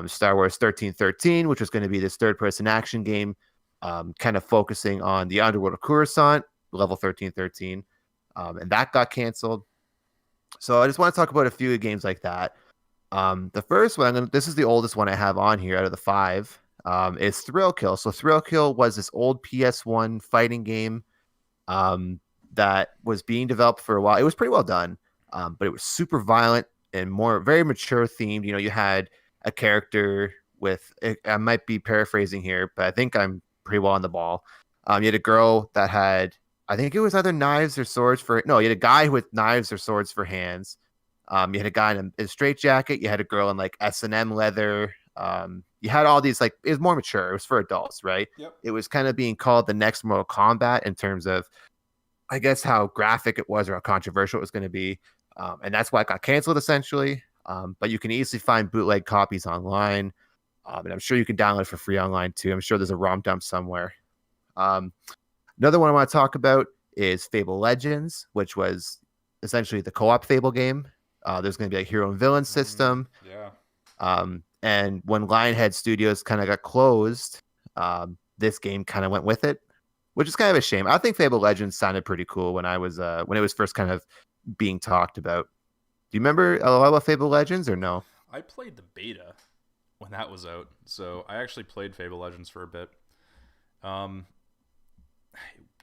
Star Wars 1313, which was going to be this third-person action game, kind of focusing on the underworld of Coruscant, level 1313, and that got canceled. So I just want to talk about a few games like that. The first one, this is the oldest one I have on here out of the 5, is Thrill Kill. So Thrill Kill was this old PS1 fighting game that was being developed for a while. It was pretty well done, but it was super violent and very mature themed. You had a character with, I might be paraphrasing here, but I think I'm pretty well on the ball. You had a girl that had, I think it was either knives or swords you had a guy with knives or swords for hands. You had a guy in a straitjacket. You had a girl in like S&M leather. You had all these, like, it was more mature. It was for adults, right? Yep. It was kind of being called the next Mortal Kombat in terms of, I guess, how graphic it was or how controversial it was going to be. And that's why it got canceled essentially. But you can easily find bootleg copies online. And I'm sure you can download it for free online too. I'm sure there's a ROM dump somewhere. Another one I want to talk about is Fable Legends, which was essentially the co-op Fable game. There's going to be a hero and villain system. Yeah. And when Lionhead Studios kind of got closed, this game kind of went with it, which is kind of a shame. I think Fable Legends sounded pretty cool when it was first kind of being talked about. Do you remember a lot about Fable Legends or no? I played the beta when that was out, so I actually played Fable Legends for a bit. It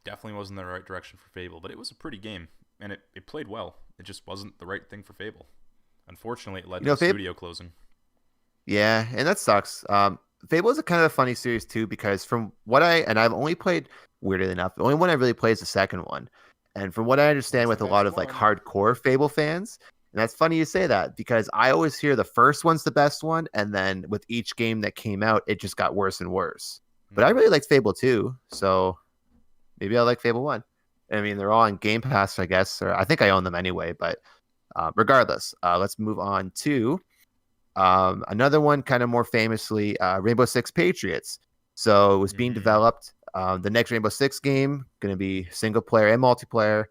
definitely wasn't the right direction for Fable, but it was a pretty game, and it played well. It just wasn't the right thing for Fable. Unfortunately, it led to the studio closing. Yeah, and that sucks. Fable is a kind of a funny series too, because from what I've only played, weirdly enough, the only one I really played is the second one. And from what I understand with a lot of like hardcore Fable fans, and that's funny you say that, because I always hear the first one's the best one, and then with each game that came out, it just got worse and worse. But I really liked Fable 2, so maybe I like Fable 1. I mean, they're all on Game Pass, I guess, or I think I own them anyway, but regardless, let's move on to another one, kind of more famously, Rainbow Six Patriots. So it was being developed. The next Rainbow Six game going to be single player and multiplayer.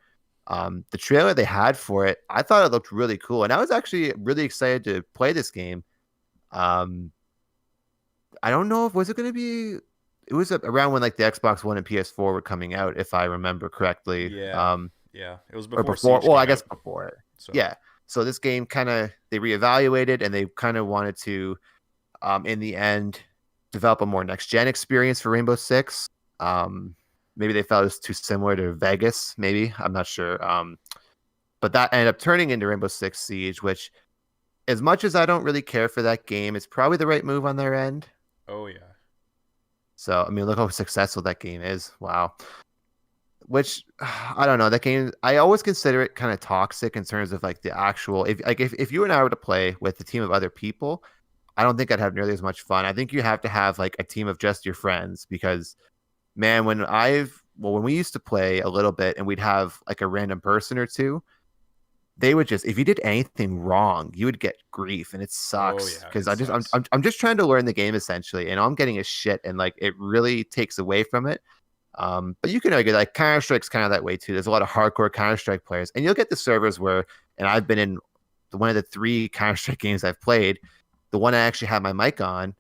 The trailer they had for it, I thought it looked really cool, and I was actually really excited to play this game. I don't know if was it going to be. It was around when like the Xbox One and PS4 were coming out, if I remember correctly. Yeah. Yeah. It was before. Well, I guess before it. So. Yeah. So this game kind of they reevaluated, and they kind of wanted to, in the end, develop a more next gen experience for Rainbow Six. Maybe they felt it was too similar to Vegas. Maybe I'm not sure. But that ended up turning into Rainbow Six Siege, which, as much as I don't really care for that game, it's probably the right move on their end. Oh yeah. So I mean, look how successful that game is. Wow. Which I don't know. That game, I always consider it kind of toxic in terms of like the actual. If you and I were to play with a team of other people, I don't think I'd have nearly as much fun. I think you have to have like a team of just your friends, because, man, when we used to play a little bit and we'd have like a random person or two, they would just, if you did anything wrong, you would get grief, and it sucks because I'm just trying to learn the game essentially, and all I'm getting is shit, and like it really takes away from it. But you can argue like Counter-Strike's kind of that way too. There's a lot of hardcore Counter-Strike players, and you'll get the servers where, and I've been in one of the 3 Counter-Strike games I've played, the one I actually had my mic on,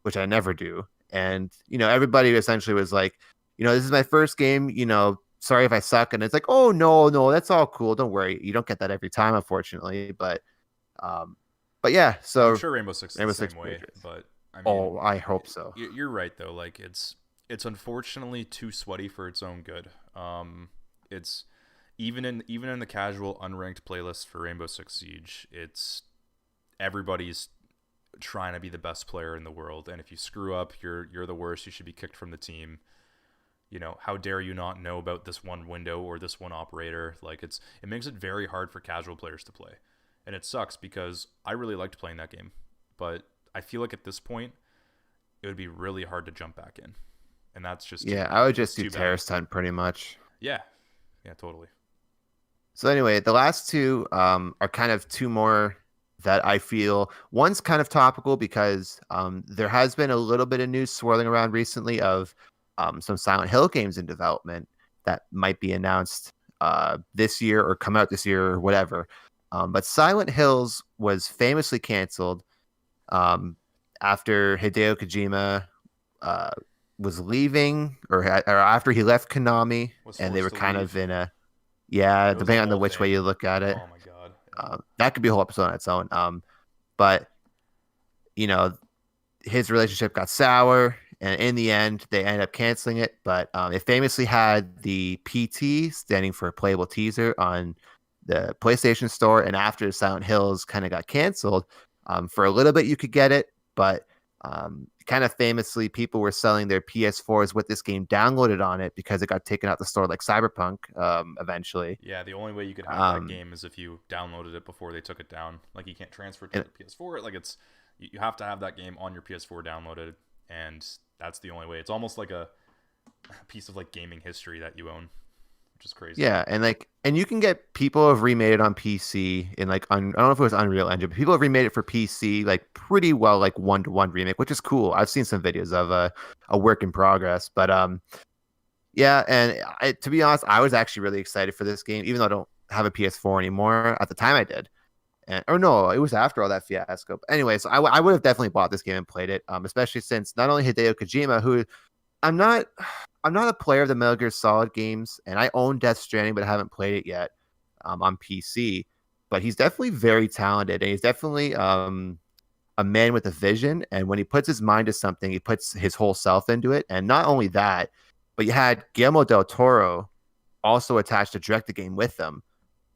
which I never do. And, everybody essentially was like, this is my first game, sorry if I suck. And it's like, oh, no, that's all cool. Don't worry. You don't get that every time, unfortunately. But yeah, so I'm sure Rainbow Six is the same way, but I mean, Oh, I hope so. you're right though. Like it's unfortunately too sweaty for its own good. It's even in the casual unranked playlist for Rainbow Six Siege, it's everybody's trying to be the best player in the world, and if you screw up, you're the worst. You should be kicked from the team. How dare you not know about this one window or this one operator? Like it makes it very hard for casual players to play, and it sucks because I really liked playing that game, but I feel like at this point it would be really hard to jump back in, and that's just Yeah, I would just do too bad. terrorist hunt pretty much. Yeah, totally. So anyway, the last two are kind of two more that I feel one's kind of topical because there has been a little bit of news swirling around recently of some Silent Hill games in development that might be announced this year or come out this year or whatever. But Silent Hills was famously canceled after Hideo Kojima was leaving or after he left Konami, Was and they were forced to kind leave. of in a It was a depending on the whole which way thing. you look at it. Oh my god. That could be a whole episode on its own. But you know, his relationship got sour, and in the end, they ended up canceling it. But it famously had the PT, standing for playable teaser, on the PlayStation Store. And after Silent Hills kind of got canceled, for a little bit you could get it, but kind of famously, people were selling their PS4s with this game downloaded on it because it got taken out the store, like Cyberpunk. Eventually, Yeah, the only way you could have that Um, game is if you downloaded it before they took it down. Like you can't transfer it to and- the PS4. Like you have to have that game on your PS4 downloaded, and that's the only way. It's almost like a piece of like gaming history that you own, which is crazy. yeah, and you can get people have remade it on PC in like I don't know if it was Unreal Engine, but people have remade it for PC like pretty well, like 1-to-1 remake, which is cool. I've seen some videos of a work in progress, but yeah, and to be honest, I was actually really excited for this game, even though I don't have a PS4 anymore. At the time, I did. Or no, it was after all that fiasco. But anyway, so I would have definitely bought this game and played it, especially since not only Hideo Kojima, who I'm not I'm not a player of the Metal Gear Solid games, and I own Death Stranding, but I haven't played it yet on PC. But he's definitely very talented, and he's definitely a man with a vision. And when he puts his mind to something, he puts his whole self into it. And not only that, but you had Guillermo del Toro also attached to direct the game with them,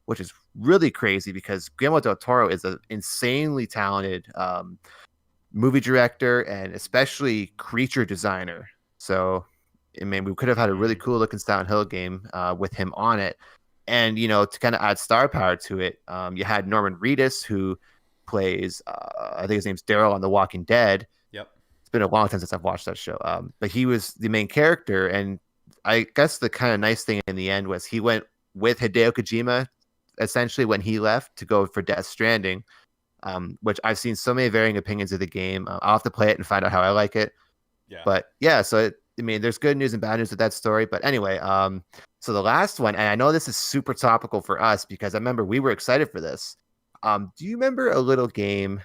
which is really crazy because Guillermo del Toro is an insanely talented movie director and especially creature designer. So, I mean, we could have had a really cool looking Silent Hill game with him on it. And, to kind of add star power to it, you had Norman Reedus, who plays, I think his name's Daryl on The Walking Dead. Yep. It's been a long time since I've watched that show. But he was the main character. And I guess the kind of nice thing in the end was he went with Hideo Kojima essentially when he left to go for Death Stranding, which I've seen so many varying opinions of the game. I'll have to play it and find out how I like it. Yeah. But yeah, so there's good news and bad news with that story. But anyway, so the last one, and I know this is super topical for us because I remember we were excited for this. Do you remember a little game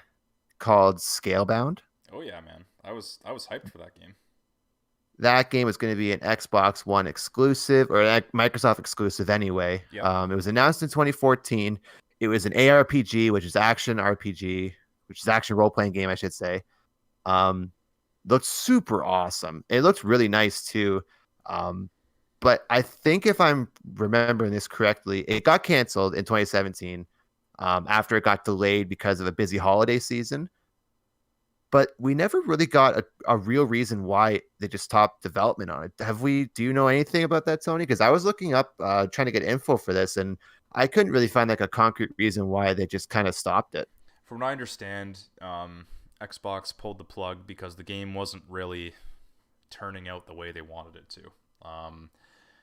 called Scalebound? Oh yeah, man. I was hyped for that game. That game was going to be an Xbox One exclusive or a Microsoft exclusive anyway. Yep. It was announced in 2014. It was an ARPG, which is action RPG, which is action role-playing game, I should say. Looked super awesome. It looked really nice too. But I think if I'm remembering this correctly, it got canceled in 2017 after it got delayed because of a busy holiday season. But we never really got a real reason why they just stopped development on it. Do you know anything about that, Tony? Because I was looking up, trying to get info for this, and I couldn't really find like a concrete reason why they just kind of stopped it. From what I understand, Xbox pulled the plug because the game wasn't really turning out the way they wanted it to.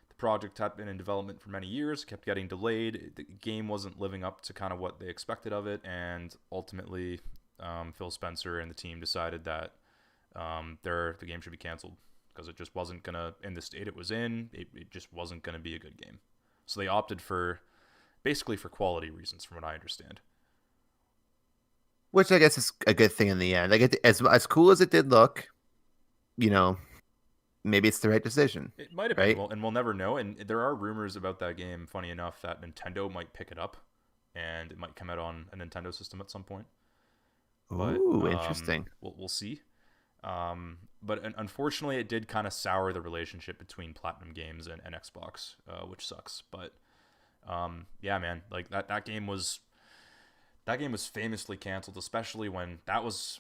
The project had been in development for many years, kept getting delayed. The game wasn't living up to kind of what they expected of it, and ultimately Phil Spencer and the team decided that the game should be canceled because it just wasn't gonna, in the state it was in, it just wasn't gonna be a good game. So they opted basically for quality reasons, from what I understand. Which I guess is a good thing in the end. Like as cool as it did look, maybe it's the right decision. It might have right? been, and we'll never know. And there are rumors about that game, funny enough, that Nintendo might pick it up, and it might come out on a Nintendo system at some point. But, Ooh, interesting. We'll see. But unfortunately, it did kind of sour the relationship between Platinum Games and Xbox, which sucks. But yeah, man, like that game was famously canceled, especially when that was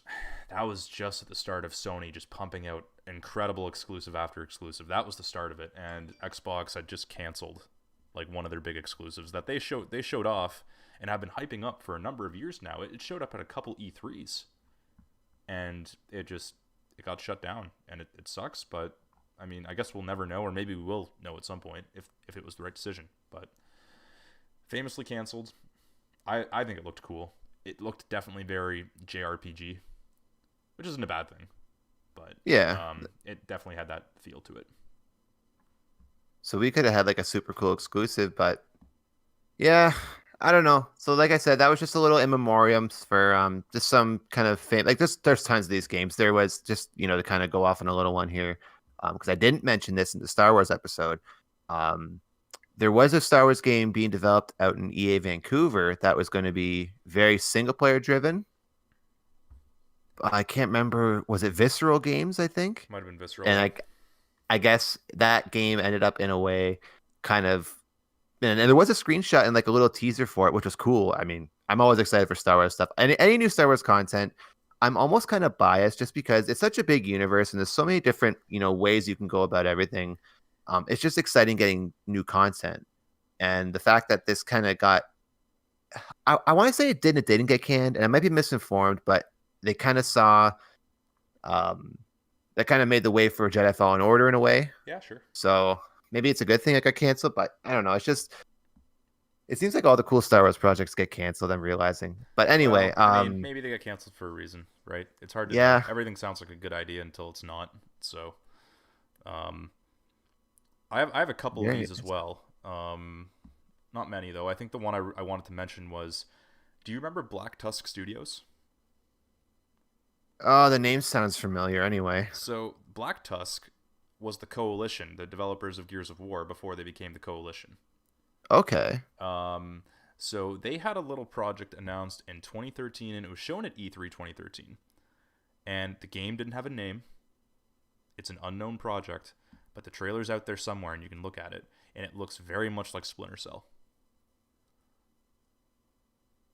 just at the start of Sony just pumping out incredible exclusive after exclusive. That was the start of it, and Xbox had just canceled like one of their big exclusives that they showed off and have been hyping up for a number of years now. It showed up at a couple E3s, and it got shut down, and it sucks. But I mean, I guess we'll never know, or maybe we will know at some point if it was the right decision. But famously canceled. I think it looked cool. It looked definitely very JRPG, which isn't a bad thing, but Yeah. It definitely had that feel to it. So we could have had like a super cool exclusive, but yeah, I don't know. So like I said, that was just a little in memoriam for just some kind of fame. Like there's tons of these games. There was just, to kind of go off on a little one here, because I didn't mention this in the Star Wars episode. There was a Star Wars game being developed out in EA Vancouver that was going to be very single player driven. I can't remember. Was it Visceral Games? I think Might have been Visceral. and I guess that game ended up in a way kind of, and there was a screenshot and like a little teaser for it, which was cool. I mean, I'm always excited for Star Wars stuff. Any new Star Wars content, I'm almost kind of biased just because it's such a big universe and there's so many different, ways you can go about everything. It's just exciting getting new content. And the fact that this kind of got, I want to say it didn't get canned, and I might be misinformed, but they kind of saw, that kind of made the way for Jedi Fallen Order in a way. Yeah, sure. So maybe it's a good thing it got canceled, but I don't know. It seems like all the cool Star Wars projects get canceled, I'm realizing. But anyway, well, I mean, maybe they got canceled for a reason, right? It's hard to Yeah. Everything sounds like a good idea until it's not. So, I have a couple of Yeah, these as well. Not many though. I think the one I wanted to mention was, do you remember Black Tusk Studios? oh, the name sounds familiar anyway. So Black Tusk was the Coalition, the developers of Gears of War before they became the Coalition. Okay. So they had a little project announced in 2013, and it was shown at E3 2013. And the game didn't have a name. It's an unknown project, but the trailer's out there somewhere, and you can look at it, and it looks very much like Splinter Cell.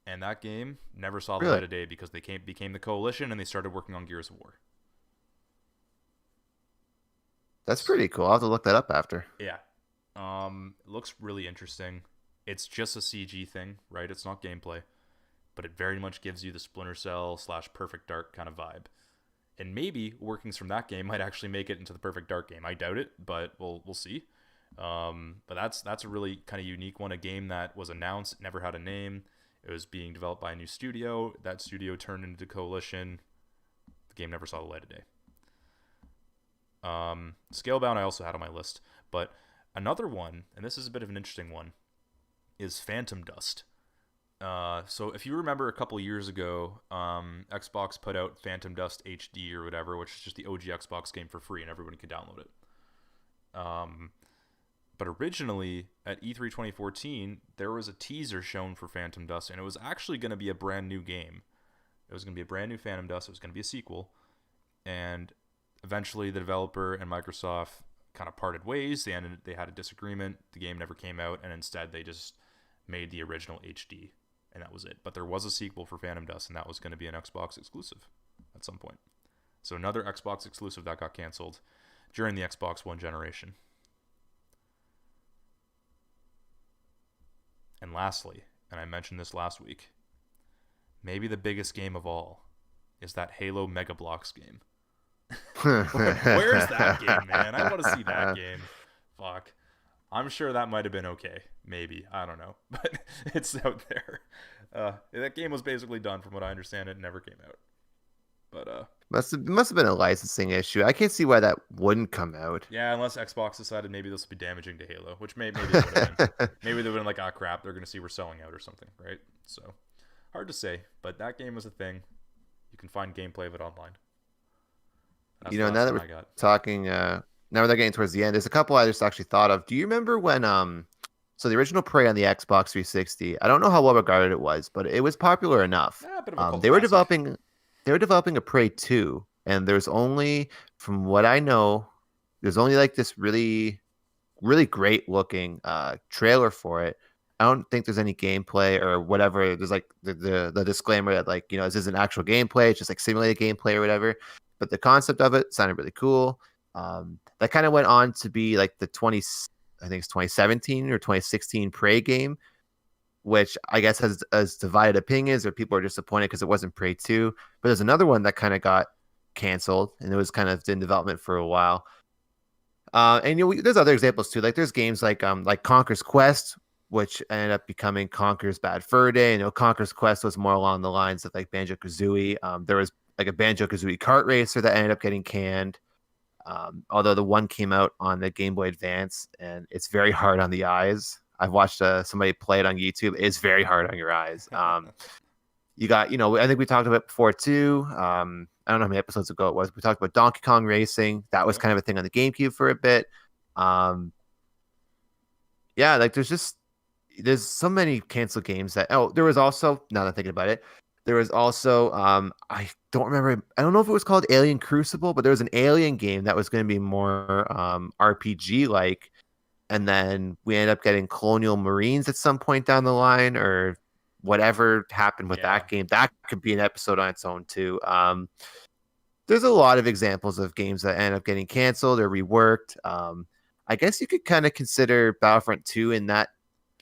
And that game never saw the Really? light of day because they became the Coalition, and they started working on Gears of War. That's pretty cool. I'll have to look that up after. Yeah. It looks really interesting. It's just a CG thing, right? It's not gameplay, but it very much gives you the Splinter Cell / Perfect Dark kind of vibe. And maybe workings from that game might actually make it into the Perfect Dark game. I doubt it, but we'll see. But that's a really kind of unique one. A game that was announced, never had a name. It was being developed by a new studio. That studio turned into Coalition. The game never saw the light of day. Scalebound I also had on my list, but another one, and this is a bit of an interesting one, is Phantom Dust. So if you remember a couple years ago, Xbox put out Phantom Dust HD or whatever, which is just the OG Xbox game for free and everybody could download it. But originally at E3 2014, there was a teaser shown for Phantom Dust, and it was actually going to be a brand new game. It was going to be a brand new Phantom Dust. It was going to be a sequel. And eventually the developer and Microsoft kind of parted ways. They had a disagreement. The game never came out, and instead they just made the original HD, and that was it. But there was a sequel for Phantom Dust, and that was going to be an Xbox exclusive at some point. So another Xbox exclusive that got canceled during the Xbox One generation. And lastly, and I mentioned this last week, maybe the biggest game of all is that Halo Mega Bloks game. Where's that game, man? I want to see that game. Fuck. I'm sure that might have been okay. Maybe. I don't know. But it's out there. That game was basically done from what I understand. It never came out. But must have been a licensing issue. I can't see why that wouldn't come out. yeah, unless Xbox decided maybe this would be damaging to Halo, which maybe it would have been. Maybe they would have been like, ah, crap, they're going to see we're selling out or something, right? So, hard to say. But that game was a thing. You can find gameplay of it online. That's the Now last that one we're I got. talking, now they're getting towards the end. There's a couple I just actually thought of. Do you remember when so the original Prey on the Xbox 360? I don't know how well regarded it was, but it was popular enough. Yeah, a bit of a cult They were classic. developing a Prey 2, and there's only, from what I know, there's only like this really, really great looking trailer for it. I don't think there's any gameplay or whatever. There's like the disclaimer that, like, this isn't actual gameplay. It's just like simulated gameplay or whatever. But the concept of it sounded really cool. That kind of went on to be like the I think it's 2017 or 2016 Prey game, which I guess has divided opinions, or people are disappointed because it wasn't Prey 2. But there's another one that kind of got canceled, and it was kind of in development for a while. And there's other examples too. Like there's games like Conker's Quest, which ended up becoming Conker's Bad Fur Day. Conker's Quest was more along the lines of like Banjo-Kazooie. There was like a Banjo-Kazooie kart racer that ended up getting canned. Although the one came out on the Game Boy Advance, and it's very hard on the eyes. I've watched somebody play it on YouTube. It's very hard on your eyes. You got, I think we talked about it before too. I don't know how many episodes ago it was. We talked about Donkey Kong Racing. That was kind of a thing on the GameCube for a bit. Yeah, like there's so many canceled games that. Oh, there was also, now that I'm thinking about it, there was also I don't remember. I don't know if it was called Alien Crucible, but there was an Alien game that was going to be more RPG like, and then we ended up getting Colonial Marines at some point down the line, or whatever happened with that game. That could be an episode on its own too. There's a lot of examples of games that end up getting canceled or reworked. I guess you could kind of consider Battlefront 2 in that,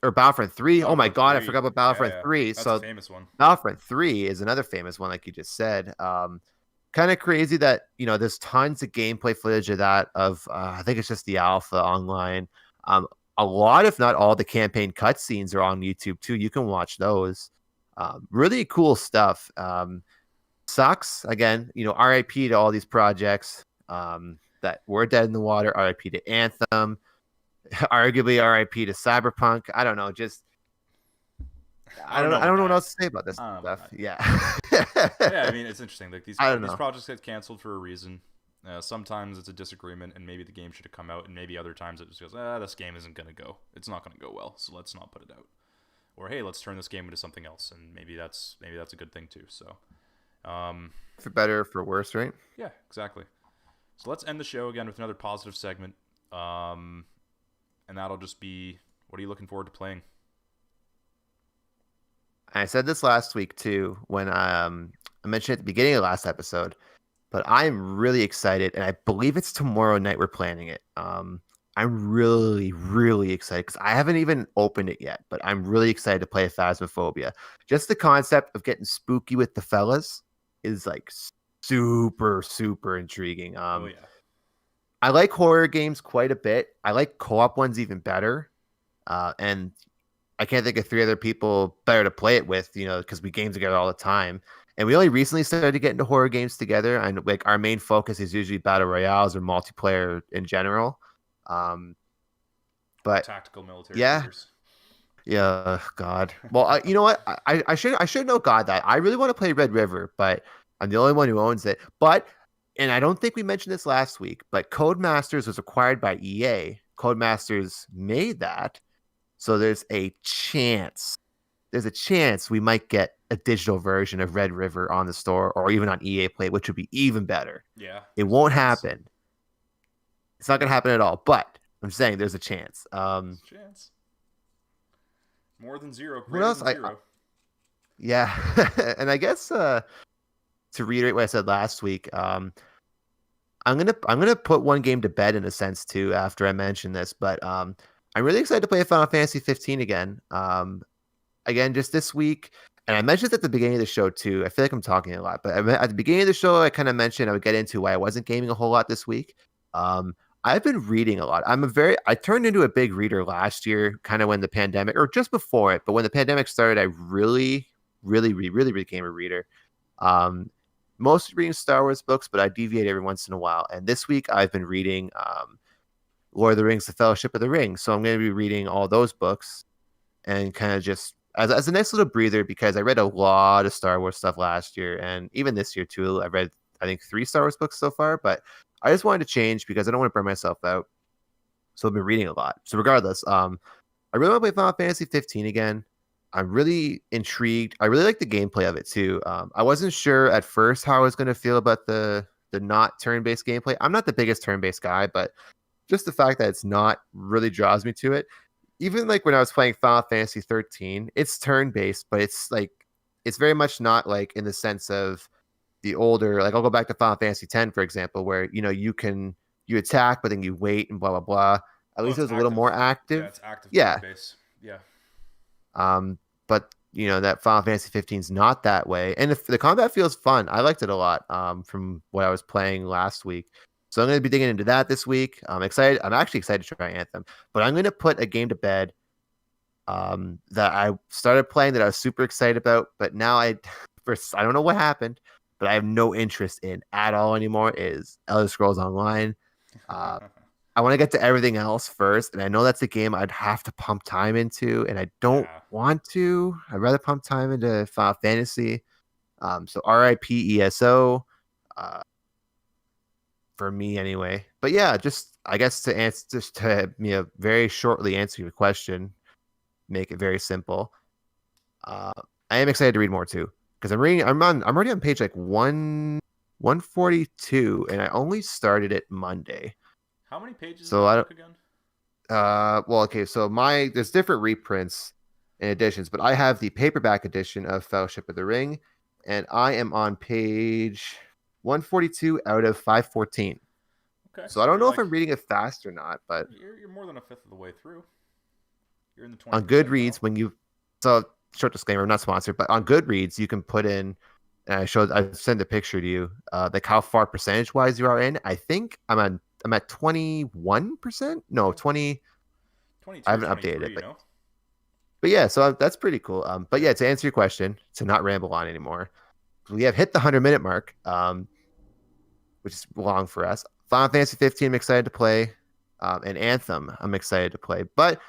or Battlefront 3. Oh my God, 3. I forgot about Battlefront 3. That's so a famous one. Battlefront 3 is another famous one, like you just said. Kind of crazy that, there's tons of gameplay footage of that, I think it's just the alpha online. A lot, if not all, the campaign cutscenes are on YouTube too. You can watch those. Really cool stuff. Sucks. Again, RIP to all these projects that were dead in the water. RIP to Anthem. Arguably RIP to Cyberpunk. I don't know. Just I don't know what else to say about this stuff. Yeah. Yeah, I mean, it's interesting. Like these projects get canceled for a reason. Sometimes it's a disagreement, and maybe the game should have come out, and maybe other times it just goes, this game isn't going to go. It's not going to go well, so let's not put it out. Or, hey, let's turn this game into something else, and maybe that's a good thing too. So, for better or for worse, right? Yeah, exactly. So let's end the show again with another positive segment, and that'll just be, what are you looking forward to playing? I said this last week too, when I mentioned at the beginning of the last episode. But I'm really excited, and I believe it's tomorrow night we're planning it. I'm really, really excited because I haven't even opened it yet, but I'm really excited to play Phasmophobia. Just the concept of getting spooky with the fellas is like super, super intriguing. Oh, yeah. I like horror games quite a bit. I like co-op ones even better. And I can't think of 3 other people better to play it with, because we game together all the time. And we only recently started to get into horror games together, and like our main focus is usually battle royales or multiplayer in general. But tactical military. Shooters. Yeah, God. Well, you know what? I should know God that I really want to play Red River, but I'm the only one who owns it. And I don't think we mentioned this last week, but Codemasters was acquired by EA. Codemasters made that, so there's a chance we might get a digital version of Red River on the store, or even on EA Play, which would be even better. Yeah. It won't happen. It's not going to happen at all, but I'm saying there's a chance. Chance. More than zero. What else? Yeah. And I guess to reiterate what I said last week, I'm gonna put one game to bed in a sense too after I mention this, but I'm really excited to play Final Fantasy 15 again. Again, just this week, and I mentioned it at the beginning of the show too. I feel like I'm talking a lot, but at the beginning of the show, I kind of mentioned I would get into why I wasn't gaming a whole lot this week. I've been reading a lot. I turned into a big reader last year, kind of when the pandemic, or just before it, but when the pandemic started, I really became a reader. Mostly reading Star Wars books, but I deviate every once in a while. And this week, I've been reading Lord of the Rings: The Fellowship of the Ring. So I'm going to be reading all those books, and kind of just as a nice little breather, because I read a lot of Star Wars stuff last year, and even this year too. I read, I think, 3 Star Wars books so far, but I just wanted to change because I don't want to burn myself out. So I've been reading a lot. So regardless, I really want to play Final Fantasy 15 again. I'm really intrigued. I really like the gameplay of it too. I wasn't sure at first how I was going to feel about the the not turn-based gameplay. I'm not the biggest turn-based guy, but just the fact that it's not really draws me to it. Even like when I was playing Final Fantasy 13, it's turn-based, but it's like it's very much not like in the sense of the older, like I'll go back to Final Fantasy 10, for example, where you attack, but then you wait and blah blah blah. At Oh, least it it's was a little active. more Yeah, active. it's active Yeah. turn base. Yeah. But that Final Fantasy 15 is not that way, and if the combat feels fun, I liked it a lot. From what I was playing last week, so I'm going to be digging into that this week. I'm excited. I'm actually excited to try Anthem, but I'm going to put a game to bed. That I started playing that I was super excited about, but now I don't know what happened, but I have no interest in at all anymore. Is Elder Scrolls Online. I want to get to everything else first, and I know that's a game I'd have to pump time into, and I don't Yeah. want to. I'd rather pump time into Final Fantasy. So RIP ESO, for me anyway. But yeah, just I guess to answer, just to very shortly answer your question, make it very simple. I am excited to read more too, because I'm already on page like 142, and I only started it Monday. How many pages So is I that don't. book again? Well, okay. So there's different reprints and editions, but I have the paperback edition of Fellowship of the Ring, and I am on page 142 out of 514. Okay, So I don't you're know if like I'm reading it fast or not, but you're more than a fifth of the way through. You're in the 20 on Goodreads, short disclaimer, I'm not sponsored, but on Goodreads, you can put in, and I sent a picture to you, like how far percentage wise you are in. I think I'm at 21%. No, 20. 22 I or haven't updated 23, it, you know? but yeah, so that's pretty cool. But yeah, to answer your question, to not ramble on anymore, we have hit the 100-minute mark, which is long for us. Final Fantasy 15, I'm excited to play, and Anthem, I'm excited to play. But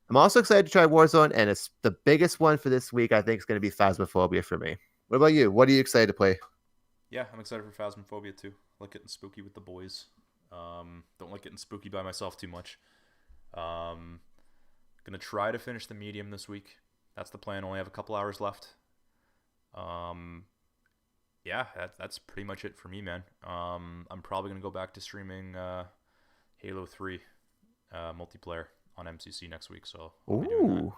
I'm also excited to try Warzone, and it's the biggest one for this week. I think is going to be Phasmophobia for me. What about you? What are you excited to play? Yeah, I'm excited for Phasmophobia too. Like getting spooky with the boys. Don't like getting spooky by myself too much. Gonna try to finish the medium this week. That's the plan. Only have a couple hours left. Yeah, that's pretty much it for me, man. I'm probably gonna go back to streaming Halo 3 multiplayer on MCC next week. So I'll be doing that. Ooh,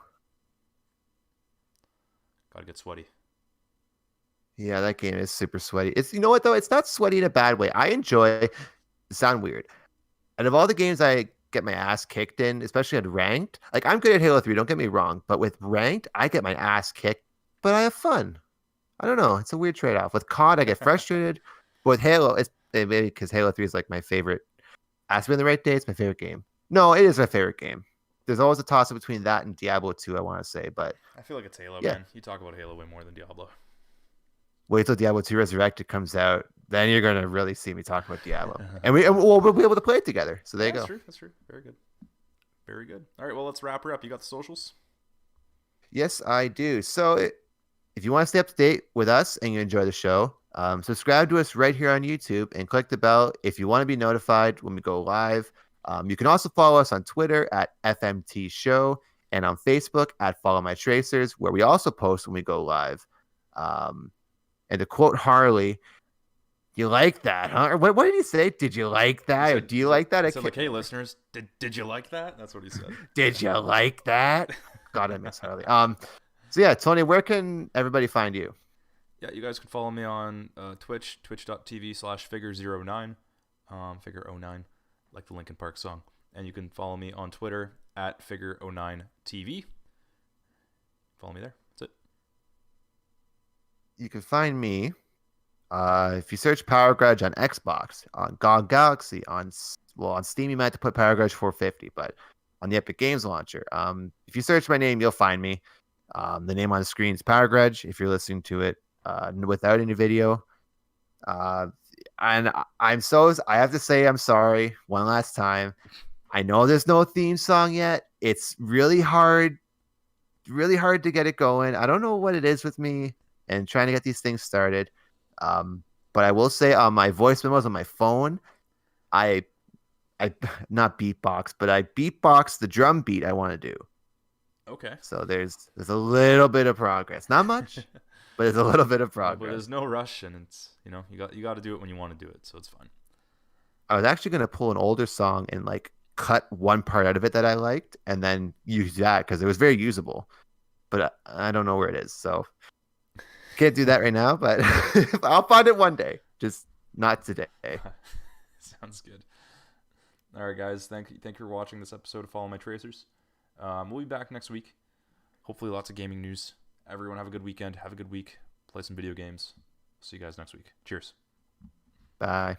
Gotta get sweaty. yeah, that game is super sweaty. It's what though? It's not sweaty in a bad way. I enjoy. Sound weird. Out of all the games I get my ass kicked in, especially at ranked, like I'm good at Halo 3, don't get me wrong, but with ranked, I get my ass kicked, but I have fun. I don't know. It's a weird trade-off. With COD, I get frustrated. But with Halo, it's maybe because Halo 3 is like my favorite. Ask me on the right day, it's my favorite game. No, it is my favorite game. There's always a toss-up between that and Diablo 2, I want to say, but I feel like it's Halo, yeah. man. You talk about Halo way more than Diablo. Wait till Diablo 2 Resurrected comes out. Then you're gonna really see me talk about Diablo, and we'll be able to play it together. So there you go. That's true. Very good. Very good. All right, well, let's wrap her up. You got the socials? Yes, I do. So if you want to stay up to date with us and you enjoy the show, subscribe to us right here on YouTube and click the bell if you want to be notified when we go live. You can also follow us on Twitter at FMT Show and on Facebook at Follow My Tracers, where we also post when we go live. And to quote Harley, you like that, huh? Or what did he say? Did you like that? Or do you like that? He said, like, hey, listeners, did you like that? That's what he said. Did you like that? God, I miss Harley. So yeah, Tony, where can everybody find you? Yeah, you guys can follow me on Twitch, twitch.tv/figure09, figure09, like the Linkin Park song. And you can follow me on Twitter at figure09tv. Follow me there. That's it. You can find me if you search Power Grudge on Xbox, on GOG Galaxy, on Steam, you might have to put Power Grudge 450, but on the Epic Games Launcher, if you search my name, you'll find me. The name on the screen is Power Grudge. If you're listening to it without any video, and I have to say I'm sorry one last time. I know there's no theme song yet. It's really hard to get it going. I don't know what it is with me and trying to get these things started. But I will say on my voice memos on my phone, I not beatbox, but I beatbox the drum beat I want to do. Okay. So there's a little bit of progress, not much, but it's a little bit of But progress. there's no rush, and it's you got to do it when you want to do it, so it's fine. I was actually gonna pull an older song and like cut one part out of it that I liked, and then use that because it was very usable. But I don't know where it is, so can't do that right now. But I'll find it one day, just not today. Sounds good. All right, guys. Thank you for watching this episode of Follow My Tracers. We'll be back next week. Hopefully, lots of gaming news. Everyone have a good weekend. Have a good week. Play some video games. See you guys next week. Cheers. Bye.